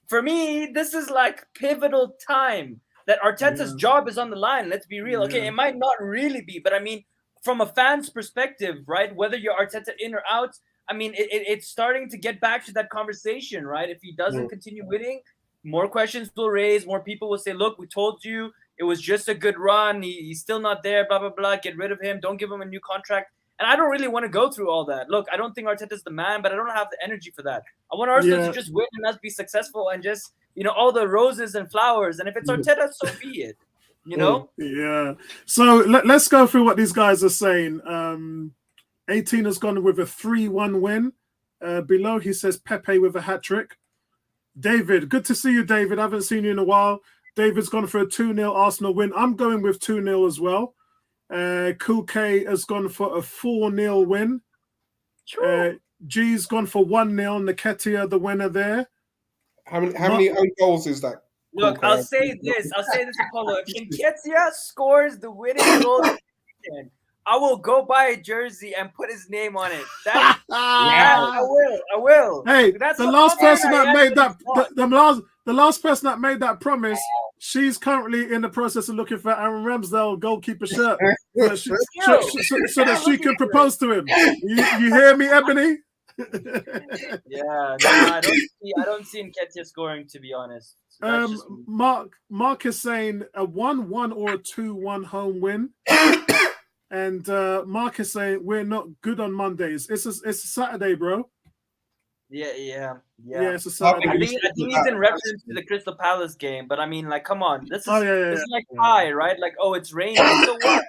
for me, this is like pivotal time that Arteta's job is on the line. Let's be real. Okay, it might not really be, but I mean, from a fan's perspective, right? Whether you're Arteta in or out, I mean, it's starting to get back to that conversation, right? If he doesn't continue winning, more questions will raise. More people will say, look, we told you it was just a good run. He's still not there, blah, blah, blah. Get rid of him. Don't give him a new contract. And I don't really want to go through all that. Look, I don't think Arteta's the man, but I don't have the energy for that. I want Arsenal to just win and us be successful and just, all the roses and flowers. And if it's Arteta, so be it. Yeah. So let's go through what these guys are saying. 18 has gone with a 3-1 win. Below, he says Pepe with a hat-trick. David, good to see you, David. I haven't seen you in a while. David's gone for a 2-0 Arsenal win. I'm going with 2-0 as well. Cool K has gone for a 4-0 win. G's gone for 1-0. Nketiah, the winner there. How many own goals is that? Look, I'll say this, Apollo. If Nketiah scores the winning goal, I will go buy a jersey and put his name on it. I will. Hey, the last person that made that the last person that made that promise, she's currently in the process of looking for Aaron Ramsdale goalkeeper shirt so that she can propose to him. You hear me, Ebony? I don't see Nketiah scoring, to be honest. Mark is saying a 1-1 or a 2-1 home win. And Mark is saying we're not good on Mondays. It's a Saturday, bro. Yeah. It's a Saturday. I think he's in reference to the Crystal Palace game, but I mean, like, come on, this is like high, right? Like, oh, it's raining. So what?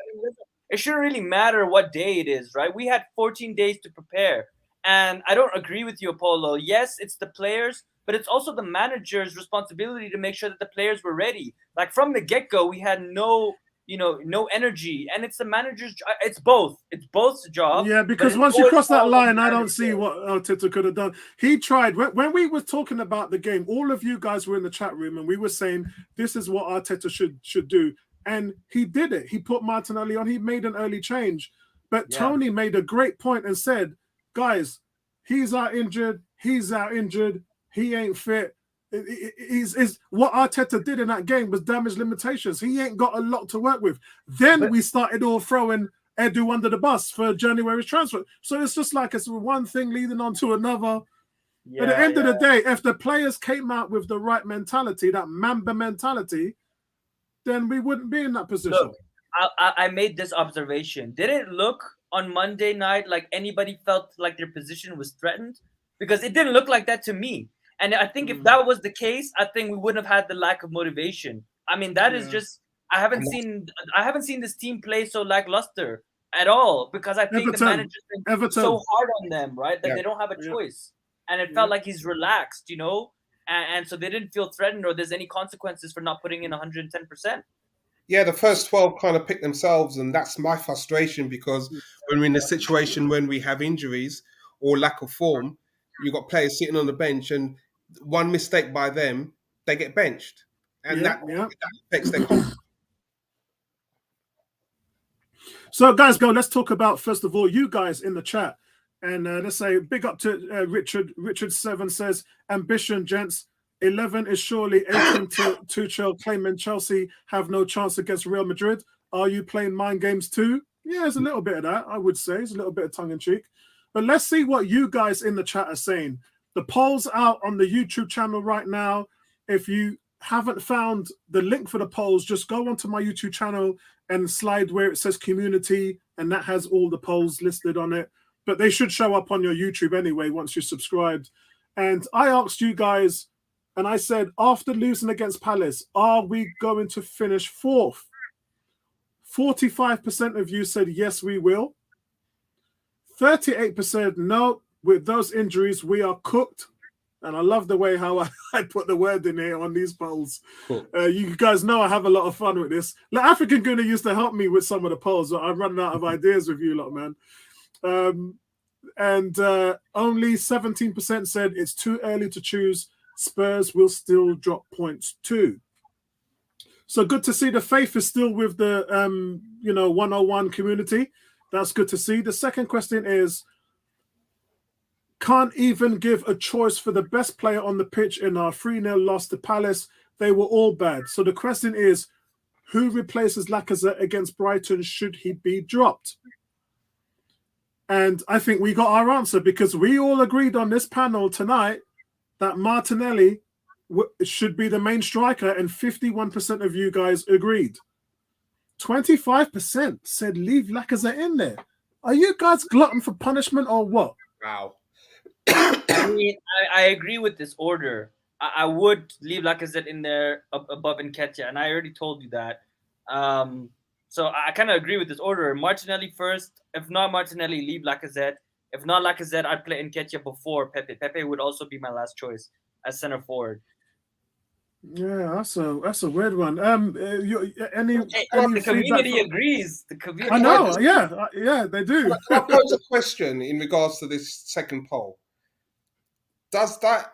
It shouldn't really matter what day it is, right? We had 14 days to prepare, and I don't agree with you, Apollo. Yes, it's the players, but it's also the manager's responsibility to make sure that the players were ready. Like from the get-go, we had no energy, and it's the manager's job. It's both's job. Yeah, because once you cross that line, I don't see what Arteta could have done. He tried. When we were talking about the game, all of you guys were in the chat room, and we were saying this is what Arteta should do, and he did it. He put Martinelli on. He made an early change, but Tony made a great point and said, guys, he's out injured. He ain't fit. Is what Arteta did in that game was damage limitations. He ain't got a lot to work with. Then we started all throwing Edu under the bus for January's transfer. So it's just like it's one thing leading on to another. At the end of the day, if the players came out with the right mentality, that Mamba mentality, then we wouldn't be in that position. Look, I made this observation. Did it look on Monday night like anybody felt like their position was threatened? Because it didn't look like that to me. And I think if that was the case, I think we wouldn't have had the lack of motivation. I mean, that is just I haven't seen this team play so lackluster at all because I think the manager's been so hard on them, right? That they don't have a choice. And it felt like he's relaxed, and so they didn't feel threatened or there's any consequences for not putting in 110%. Yeah, the first 12 kind of pick themselves, and that's my frustration because when we're in a situation when we have injuries or lack of form, you've got players sitting on the bench and one mistake by them, they get benched. And that affects their confidence. So, guys, let's talk about, first of all, you guys in the chat. And let's say big up to Richard. Richard7 says, ambition, gents. 11 is surely aching to Tuchel claiming Chelsea have no chance against Real Madrid. Are you playing mind games too? Yeah, there's a little bit of that, I would say. It's a little bit of tongue-in-cheek. But let's see what you guys in the chat are saying. The poll's out on the YouTube channel right now. If you haven't found the link for the polls, just go onto my YouTube channel and slide where it says community, and that has all the polls listed on it. But they should show up on your YouTube anyway once you're subscribed. And I asked you guys, And I said, after losing against Palace, are we going to finish 4th? 45% of you said, yes, we will. 38% no, with those injuries, we are cooked. And I love the way how I put the word in here on these polls. Cool. You guys know I have a lot of fun with this. Like, African Gooner used to help me with some of the polls, but I'm running out of ideas with you lot, man. And only 17% said it's too early to choose. Spurs will still drop points too. So good to see the faith is still with the 101 community. That's good to see. The second question is, can't even give a choice for the best player on the pitch in our 3-0 loss to Palace. They were all bad. So the question is, who replaces Lacazette against Brighton should he be dropped? And I think we got our answer, because we all agreed on this panel tonight that Martinelli should be the main striker, and 51% of you guys agreed. 25% said leave Lacazette in there. Are you guys glutton for punishment or what? Wow. I mean, I agree with this order. I would leave Lacazette in there above Nketiah, and I already told you that. So I kind of agree with this order. Martinelli first. If not Martinelli, leave Lacazette. If not Lacazette, I'd play Nketiah before Pepe. Pepe would also be my last choice as center forward. Yeah, that's a weird one. The community agrees. The community. I know. Yeah, they do. I pose a question in regards to this second poll. Does that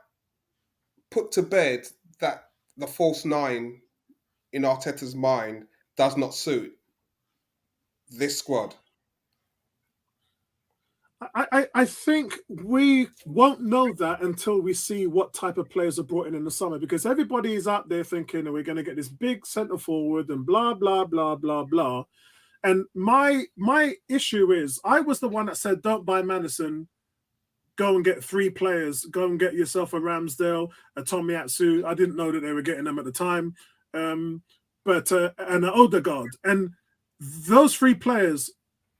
put to bed that the false 9 in Arteta's mind does not suit this squad? I think we won't know that until we see what type of players are brought in the summer, because everybody is out there thinking that we're going to get this big centre forward and blah, blah, blah, blah, blah. And my issue is, I was the one that said, don't buy Maddison. Go and get 3 players. Go and get yourself a Ramsdale, a Tommy Atsu. I didn't know that they were getting them at the time. And an Odegaard. And those 3 players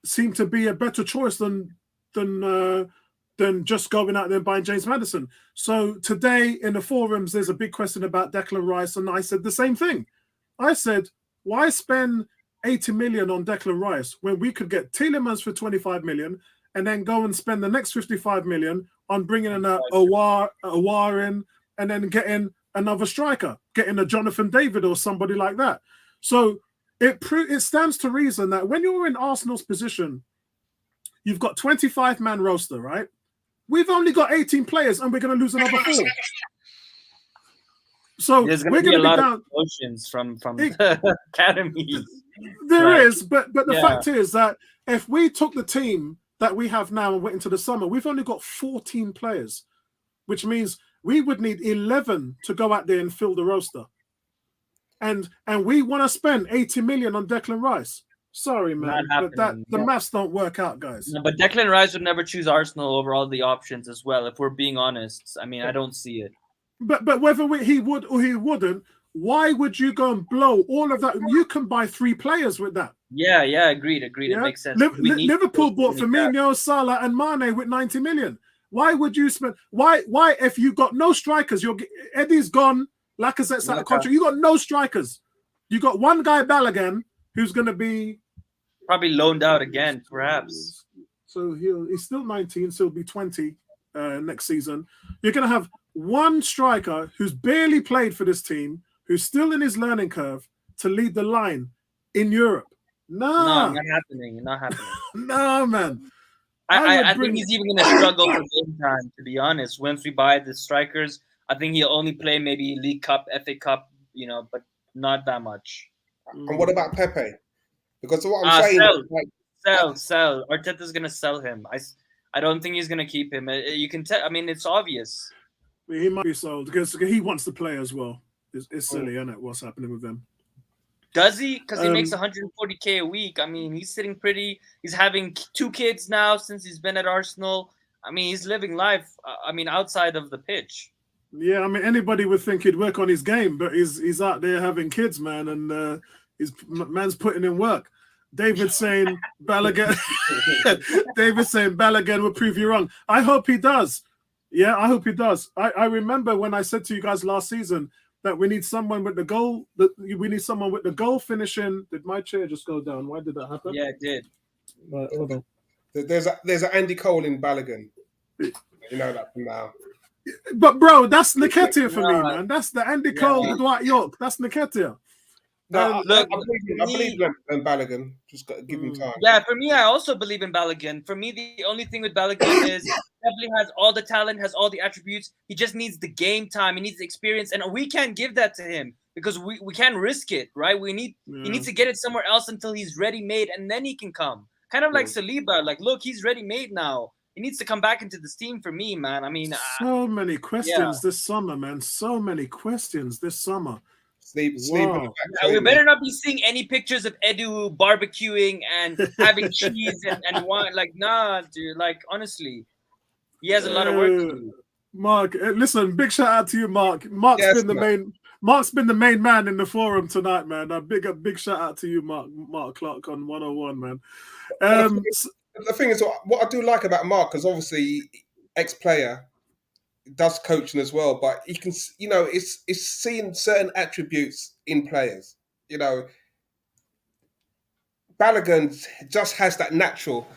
seem to be a better choice than just going out there and buying James Maddison. So today in the forums, there's a big question about Declan Rice, and I said the same thing. I said, why spend 80 million on Declan Rice when we could get Tielemans for 25 million and then go and spend the next 55 million on bringing in a Warren and then getting another striker, getting a Jonathan David or somebody like that. So it stands to reason that when you're in Arsenal's position, you've got 25-man roster, right? We've only got 18 players, and we're going to lose another 4. So we're going to be down of emotions from the academy. There is, but the fact is that if we took the team that we have now and went into the summer, we've only got 14 players, which means we would need 11 to go out there and fill the roster. And we want to spend 80 million on Declan Rice. Sorry, man, but the maths don't work out, guys. No, but Declan Rice would never choose Arsenal over all the options as well, if we're being honest. I mean, I don't see it. But whether he would or he wouldn't, why would you go and blow all of that? You can buy 3 players with that. Yeah, agreed. Yeah? It makes sense. Liverpool bought Firmino, Salah, and Mane with 90 million. Why would you spend? Why if you got no strikers? Eddie's gone. Lacazette's out of contract. You got no strikers. You got one guy, Balogun, who's going to be probably loaned out again, perhaps. So he's still 19, so he'll be 20 next season. You're going to have one striker who's barely played for this team, who's still in his learning curve, to lead the line in Europe. No, not happening. No, man. I think he's even going to struggle for game time, to be honest. Once we buy the strikers, I think he'll only play maybe League Cup, FA Cup, but not that much. And what about Pepe? Because what I'm saying, sell. Arteta's gonna sell him. I don't think he's gonna keep him. You can tell. I mean, it's obvious. He might be sold because he wants to play as well. It's silly, isn't it? What's happening with him? Does he? Because he makes 140K a week. I mean, he's sitting pretty. He's having 2 kids now since he's been at Arsenal. I mean, he's living life. Outside of the pitch. Yeah, I mean, anybody would think he'd work on his game, but he's out there having kids, man, and man's putting in work. David saying Balogun. David saying Balogun will prove you wrong. I hope he does, Yeah, I hope he does. I remember when I said to you guys last season that we need someone with the goal. That we need someone with the goal finishing. Did my chair just go down? Why did that happen? Yeah, it did. Right, hold on. There's an Andy Cole in Balogun. You know that from now. But bro, that's Nketiah for me, Yeah. man. That's the Andy Yeah. Cole, the Dwight York. That's Nketiah. No, Look, I believe in Balogun. Just got to give him time. Yeah, for me, I also believe in Balogun. For me, the only thing with Balogun is he definitely has all the talent, has all the attributes. He just needs the game time. He needs the experience, and we can't give that to him because we can't risk it, right? He needs to get it somewhere else until he's ready made, and then he can come. Kind of like Saliba. Like, look, he's ready made now. He needs to come back into this team for me, man. I mean, so many questions this summer, man. So many questions this summer. Sleep. We better not be seeing any pictures of Edu barbecuing and having cheese and wine. Like, nah, dude. Like, honestly, he has a lot of work to do. Mark, listen, big shout out to you, Mark. Mark's been the main man in the forum tonight, man. A big shout out to you, Mark Clark on 101, man. The thing is, what I do like about Mark is obviously ex-player, does coaching as well, but he can, it's seeing certain attributes in players. Balogun just has that natural.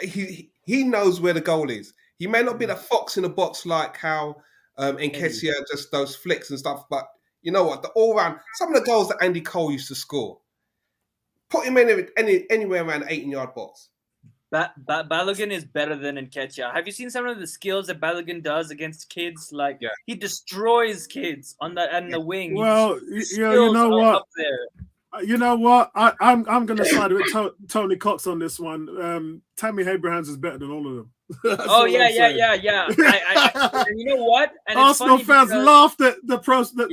He knows where the goal is. He may not be the fox in the box like how Nketiah just those flicks and stuff, but you know what? The all-round, some of the goals that Andy Cole used to score, put him anywhere around the 18-yard box. Balogun is better than Nketiah. Have you seen some of the skills that Balogun does against kids? Like, he destroys kids on the wing. Well, you know what? Up there. You know what? I'm going to side with Tony Cox on this one. Tammy Abrahams is better than all of them. Oh yeah. And you know what? And Arsenal fans laughed at the pros. They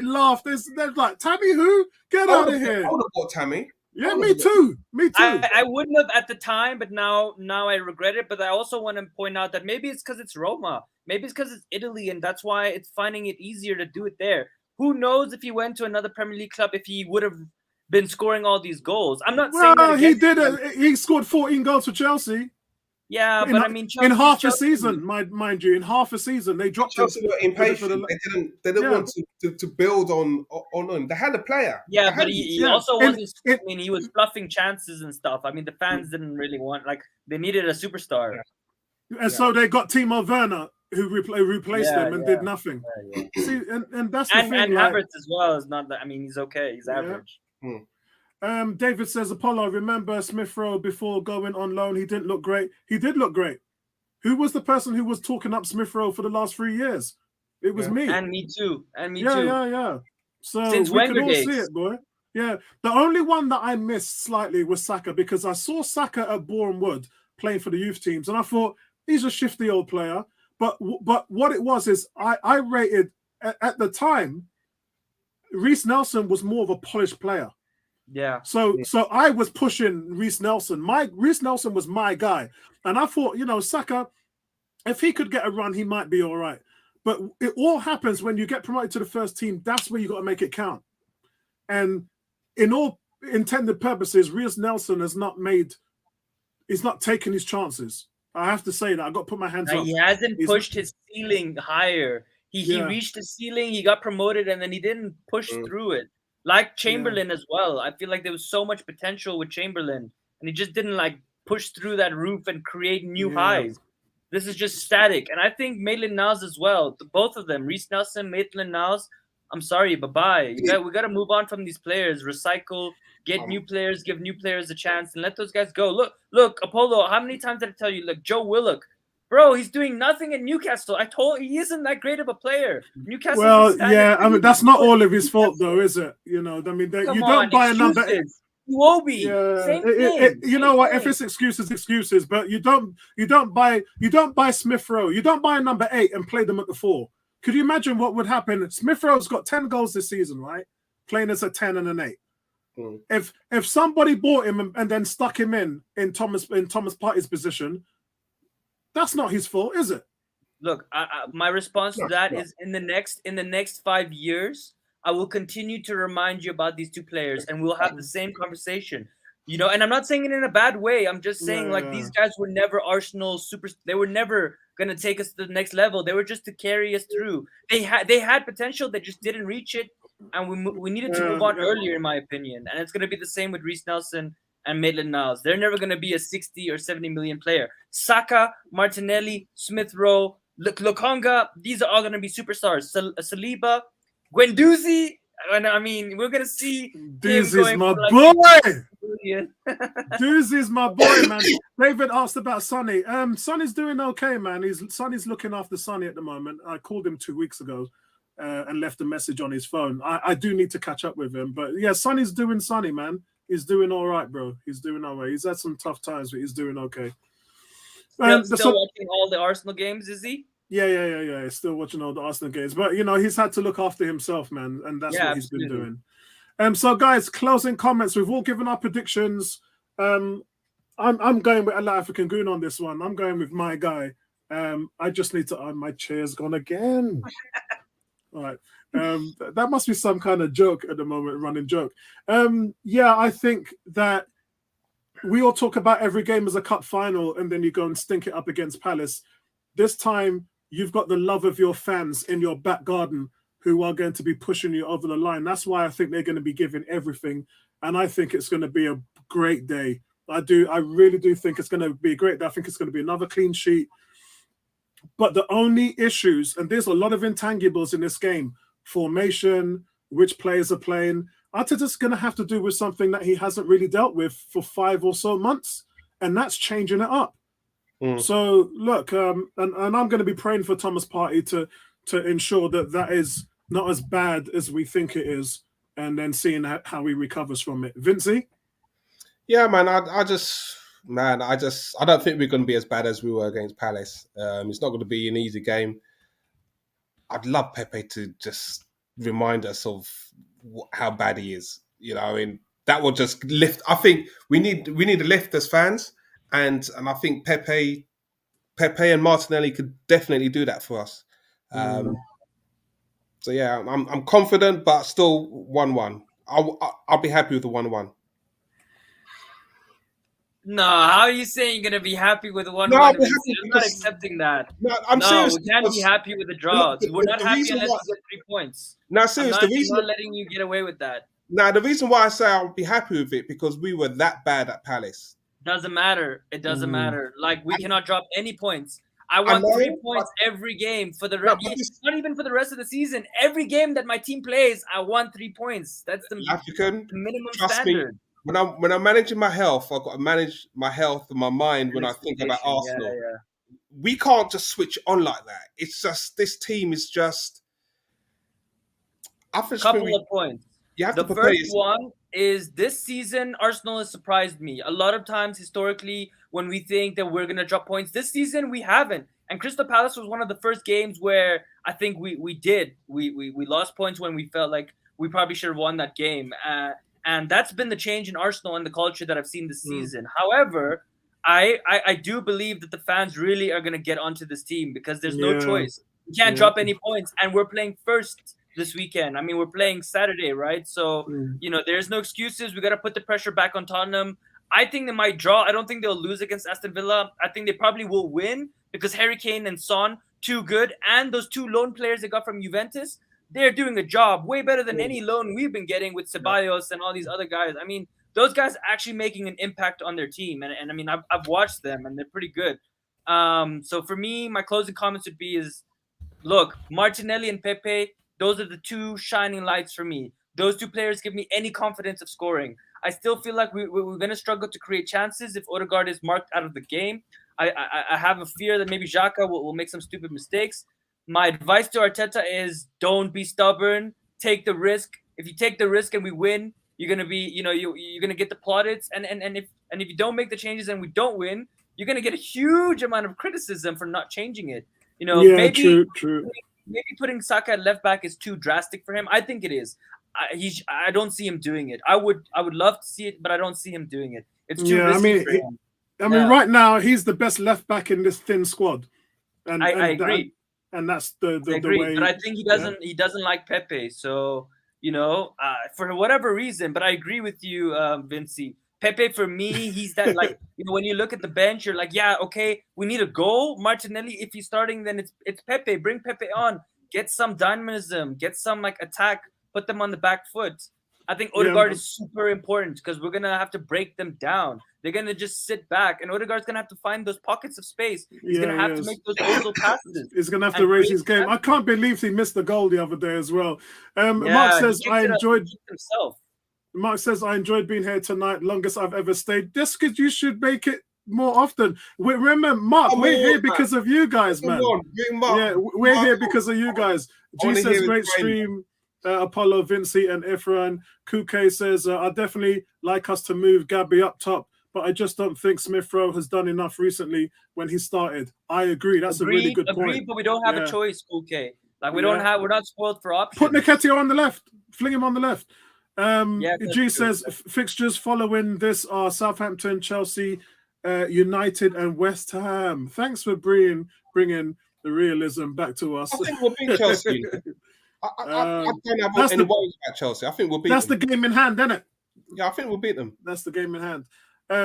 laughed. They're like, Tammy, who? Get out of here! I would have bought Tammy. Yeah, me too. I wouldn't have at the time, but now I regret it. But I also want to point out that maybe it's because it's Roma. Maybe it's because it's Italy, and that's why it's finding it easier to do it there. Who knows if he went to another Premier League club if he would have been scoring all these goals? I'm not saying that he did it. He scored 14 goals for Chelsea. Yeah, but I mean, in half a season, mind you, in half a season, they dropped. Chelsea were impatient. They didn't want to build on. They had a player. Yeah, but he also wasn't. I mean, he was fluffing chances and stuff. I mean, the fans didn't really want. Like, they needed a superstar. And so they got Timo Werner, who replaced him and did nothing. See, and that's the thing. And Havertz as well is not that. I mean, he's okay. He's average. David says, Apollo, remember Smith Rowe before going on loan? He didn't look great. He did look great. Who was the person who was talking up Smith Rowe for the last 3 years? It was me. And me too. Yeah. So since we could all see it, boy. Yeah. The only one that I missed slightly was Saka, because I saw Saka at Boreham Wood playing for the youth teams, and I thought, he's a shifty old player. But what it was is I rated, at the time, Reece Nelson was more of a polished player. Yeah. So I was pushing Reece Nelson. Reece Nelson was my guy. And I thought, Saka, if he could get a run, he might be all right. But it all happens when you get promoted to the first team. That's where you got to make it count. And in all intended purposes, Reece Nelson he's not taking his chances. I have to say that. I've got to put my hands up. He hasn't pushed his ceiling higher. He reached the ceiling, he got promoted, and then he didn't push through it. Like Chamberlain as well. I feel like there was so much potential with Chamberlain, and he just didn't push through that roof and create new highs. This is just static. And I think Maitland-Niles as well. Both of them, Reece Nelson, Maitland-Niles, I'm sorry, bye-bye. We got to move on from these players, recycle, get new players, give new players a chance, and let those guys go. Look, Apollo, how many times did I tell you, look, Joe Willock, bro, he's doing nothing in Newcastle. He isn't that great of a player. Newcastle. Well, yeah, I mean, that's not all of his fault, though, is it? I mean, you don't buy a number. Iwobi, same thing. You know what? If it's excuses. But you don't buy Smith Rowe. You don't buy a number 8 and play them at the 4. Could you imagine what would happen? Smith Rowe's got 10 goals this season, right? Playing as a 10 and an 8. If somebody bought him and then stuck him in Thomas Partey's position, that's not his fault, is it? Look, my response to that is in the next 5 years, I will continue to remind you about these two players, and we'll have the same conversation. And I'm not saying it in a bad way. I'm just saying these guys were never Arsenal super. They were never gonna take us to the next level. They were just to carry us through. They had potential, they just didn't reach it, and we needed to move on earlier, in my opinion. And it's gonna be the same with Reece Nelson and Maitland-Niles. They're never gonna be a 60 or 70 million player. Saka, Martinelli, Smith Rowe, Lokonga, these are all gonna be superstars. Saliba, Guendouzi. And I mean, we're gonna see. Doozy's my boy. Doozy's my boy, man. David asked about Sonny. Sonny's doing okay, man. Sonny's looking after Sonny at the moment. I called him 2 weeks ago and left a message on his phone. I do need to catch up with him, but yeah, Sonny's doing Sonny, man. He's doing all right, bro. He's doing all right. He's had some tough times, but he's doing okay. Still watching all the Arsenal games, is he? Yeah. He's still watching all the Arsenal games, but he's had to look after himself, man, and that's what he's been doing. So, guys, closing comments. We've all given our predictions. I'm going with Allah African Goon on this one. I'm going with my guy. I just need to. My chair's gone again. All right. That must be some kind of joke at the moment, running joke. Yeah, I think that we all talk about every game as a cup final, and then you go and stink it up against Palace. This time, you've got the love of your fans in your back garden who are going to be pushing you over the line. That's why I think they're going to be giving everything, and I think it's going to be a great day. I really do think it's going to be a great day. I think it's going to be another clean sheet. But the only issues, and there's a lot of intangibles in this game, formation, which players are playing, Arteta's going to have to do with something that he hasn't really dealt with for 5 or so months, and that's changing it up. So, look, and I'm going to be praying for Thomas Partey to ensure that is not as bad as we think it is, and then seeing how he recovers from it. Vincey? Yeah, man, I don't think we're going to be as bad as we were against Palace. It's not going to be an easy game. I'd love Pepe to just remind us of how bad he is. I mean, that will just lift. I think we need a lift as fans, and I think Pepe and Martinelli could definitely do that for us. So yeah, I'm confident, but still 1-1. I'll be happy with the 1-1. No, how are you saying you're gonna be happy with the 1-1? No, I'm not accepting that. No, I'm serious. We can't be happy with the draw. We're not happy unless we get 3 points. No, serious. I'm not letting you get away with that. Now, the reason why I say I'll be happy with it because we were that bad at Palace. Doesn't matter. It doesn't matter. Like, we cannot drop any points. I want 3 points every game for the rest. Not even for the rest of the season. Every game that my team plays, I want 3 points. That's the minimum standard. Me, when I'm managing my health, I've got to manage my health and my mind when I think about Arsenal. Yeah. We can't just switch on like that. It's just this team is just. Couple of points. The first one is this season, Arsenal has surprised me. A lot of times, historically, when we think that we're going to drop points, this season we haven't. And Crystal Palace was one of the first games where I think we did. We lost points when we felt like we probably should have won that game. And that's been the change in Arsenal and the culture that I've seen this season. However, I do believe that the fans really are going to get onto this team because there's no choice. We can't drop any points, and we're playing first this weekend. I mean, we're playing Saturday, right? So, there's no excuses. We got to put the pressure back on Tottenham. I think they might draw. I don't think they'll lose against Aston Villa. I think they probably will win because Harry Kane and Son, too good. And those 2 loan players they got from Juventus, they're doing a job way better than any loan we've been getting with Ceballos and all these other guys. I mean, those guys are actually making an impact on their team. And I mean, I've watched them, and they're pretty good. So for me, my closing comments would be look, Martinelli and Pepe, those are the 2 shining lights for me. Those 2 players give me any confidence of scoring. I still feel like we're going to struggle to create chances if Odegaard is marked out of the game. I have a fear that maybe Xhaka will make some stupid mistakes. My advice to Arteta is don't be stubborn. Take the risk. If you take the risk and we win, you're going to be, you're going to get the plaudits. And if you don't make the changes and we don't win, you're going to get a huge amount of criticism for not changing it. Maybe true. Maybe putting Saka at left back is too drastic for him. I think it is. I don't see him doing it. I would love to see it, but I don't see him doing it. It's too risky for him. I mean, right now he's the best left back in this thin squad. And I agree. And that's the way. But I think he doesn't like Pepe. So for whatever reason. But I agree with you, Vincey. Pepe, for me, he's that, like, when you look at the bench, you're like, yeah, okay, we need a goal. Martinelli, if he's starting, then it's Pepe. Bring Pepe on. Get some dynamism. Get some, like, attack. Put them on the back foot. I think Odegaard is super important because we're going to have to break them down. They're going to just sit back, and Odegaard's going to have to find those pockets of space. He's going to have to make those Ozil passes. He's going to have to raise his game. I can't believe he missed the goal the other day as well. Mark says, Mark says, I enjoyed being here tonight. Longest I've ever stayed. Just because you should make it more often. Remember, Mark, we're here because of you guys, man. Yeah, we're here because of you guys. G says, great stream. Apollo, Vinci, and Ifran. Kuke says, I definitely like us to move Gabby up top, but I just don't think Smith Rowe has done enough recently when he started. I agree. That's a really good point. But we don't have a choice, Kuke. Like, we're not spoiled for options. Put Nketiah on the left. Fling him on the left. G says fixtures following this are Southampton, Chelsea, United, and West Ham. Thanks for bringing the realism back to us. I think we'll beat Chelsea. I don't have any worries about Chelsea. I think we'll beat them. That's the game in hand, isn't it? Yeah, I think we'll beat them. That's the game in hand.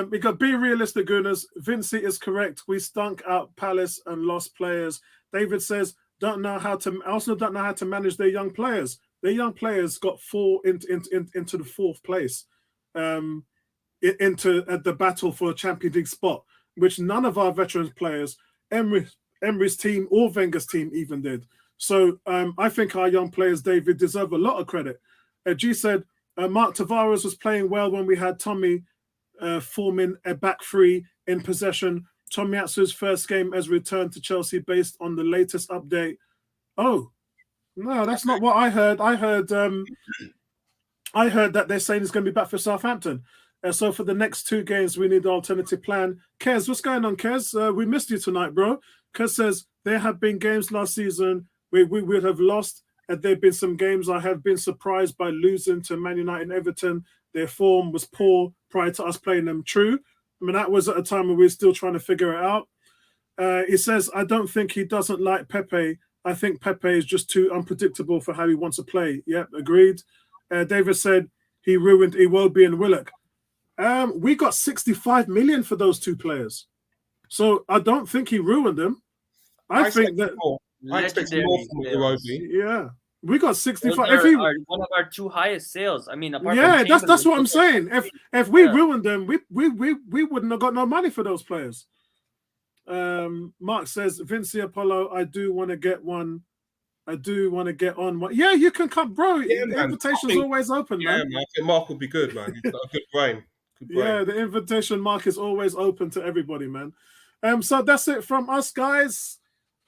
We got be realistic, Gooners. Vinci is correct. We stunk out Palace and lost players. David says Arsenal don't know how to manage their young players. Their young players got into the fourth place, into the battle for a Champions League spot, which none of our veteran players, Emery's team or Wenger's team, even did. So I think our young players, David, deserve a lot of credit. G said Mark Tavares was playing well when we had Tommy forming a back three in possession. Tommy Atsu's first game has returned to Chelsea based on the latest update. Oh. No, that's not what I heard. I heard that they're saying he's going to be back for Southampton. So for the next 2 games, we need an alternative plan. Kez, what's going on, Kez? We missed you tonight, bro. Kez says there have been games last season we would have lost, and there have been some games I have been surprised by losing to Man United and Everton. Their form was poor prior to us playing them. True. I mean, that was at a time when we were still trying to figure it out. He says, I don't think he doesn't like Pepe. I think Pepe is just too unpredictable for how he wants to play. Yep, agreed. David said he ruined Iwobi and Willock. We got 65 million for those 2 players. So I don't think he ruined them. I think that... I expect more from Iwobi. Yeah. We got 65. One of our 2 highest sales. I mean, that's what I'm saying. If we ruined them, we wouldn't have got no money for those players. Mark says, Vinci Apollo, I do want to get one. I do want to get on one. Yeah, you can come, bro. Yeah, the invitation's always open, man. Yeah, I think Mark will be good, man. He's got a good brain. Yeah, the invitation, Mark, is always open to everybody, man. So that's it from us, guys.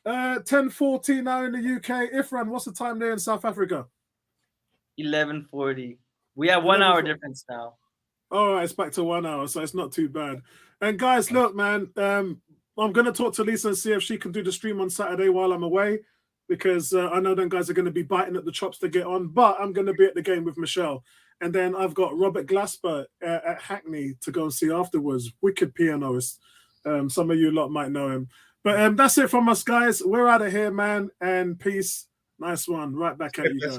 10:40 now in the UK. Ifran, what's the time there in South Africa? 11:40. We have 1 hour difference now. All right, it's back to 1 hour, so it's not too bad. And guys, look, man, I'm going to talk to Lisa and see if she can do the stream on Saturday while I'm away, because I know them guys are going to be biting at the chops to get on, but I'm going to be at the game with Michelle. And then I've got Robert Glasper at Hackney to go and see afterwards. Wicked pianist. Some of you lot might know him. But that's it from us, guys. We're out of here, man. And peace. Nice one. Right back at you guys.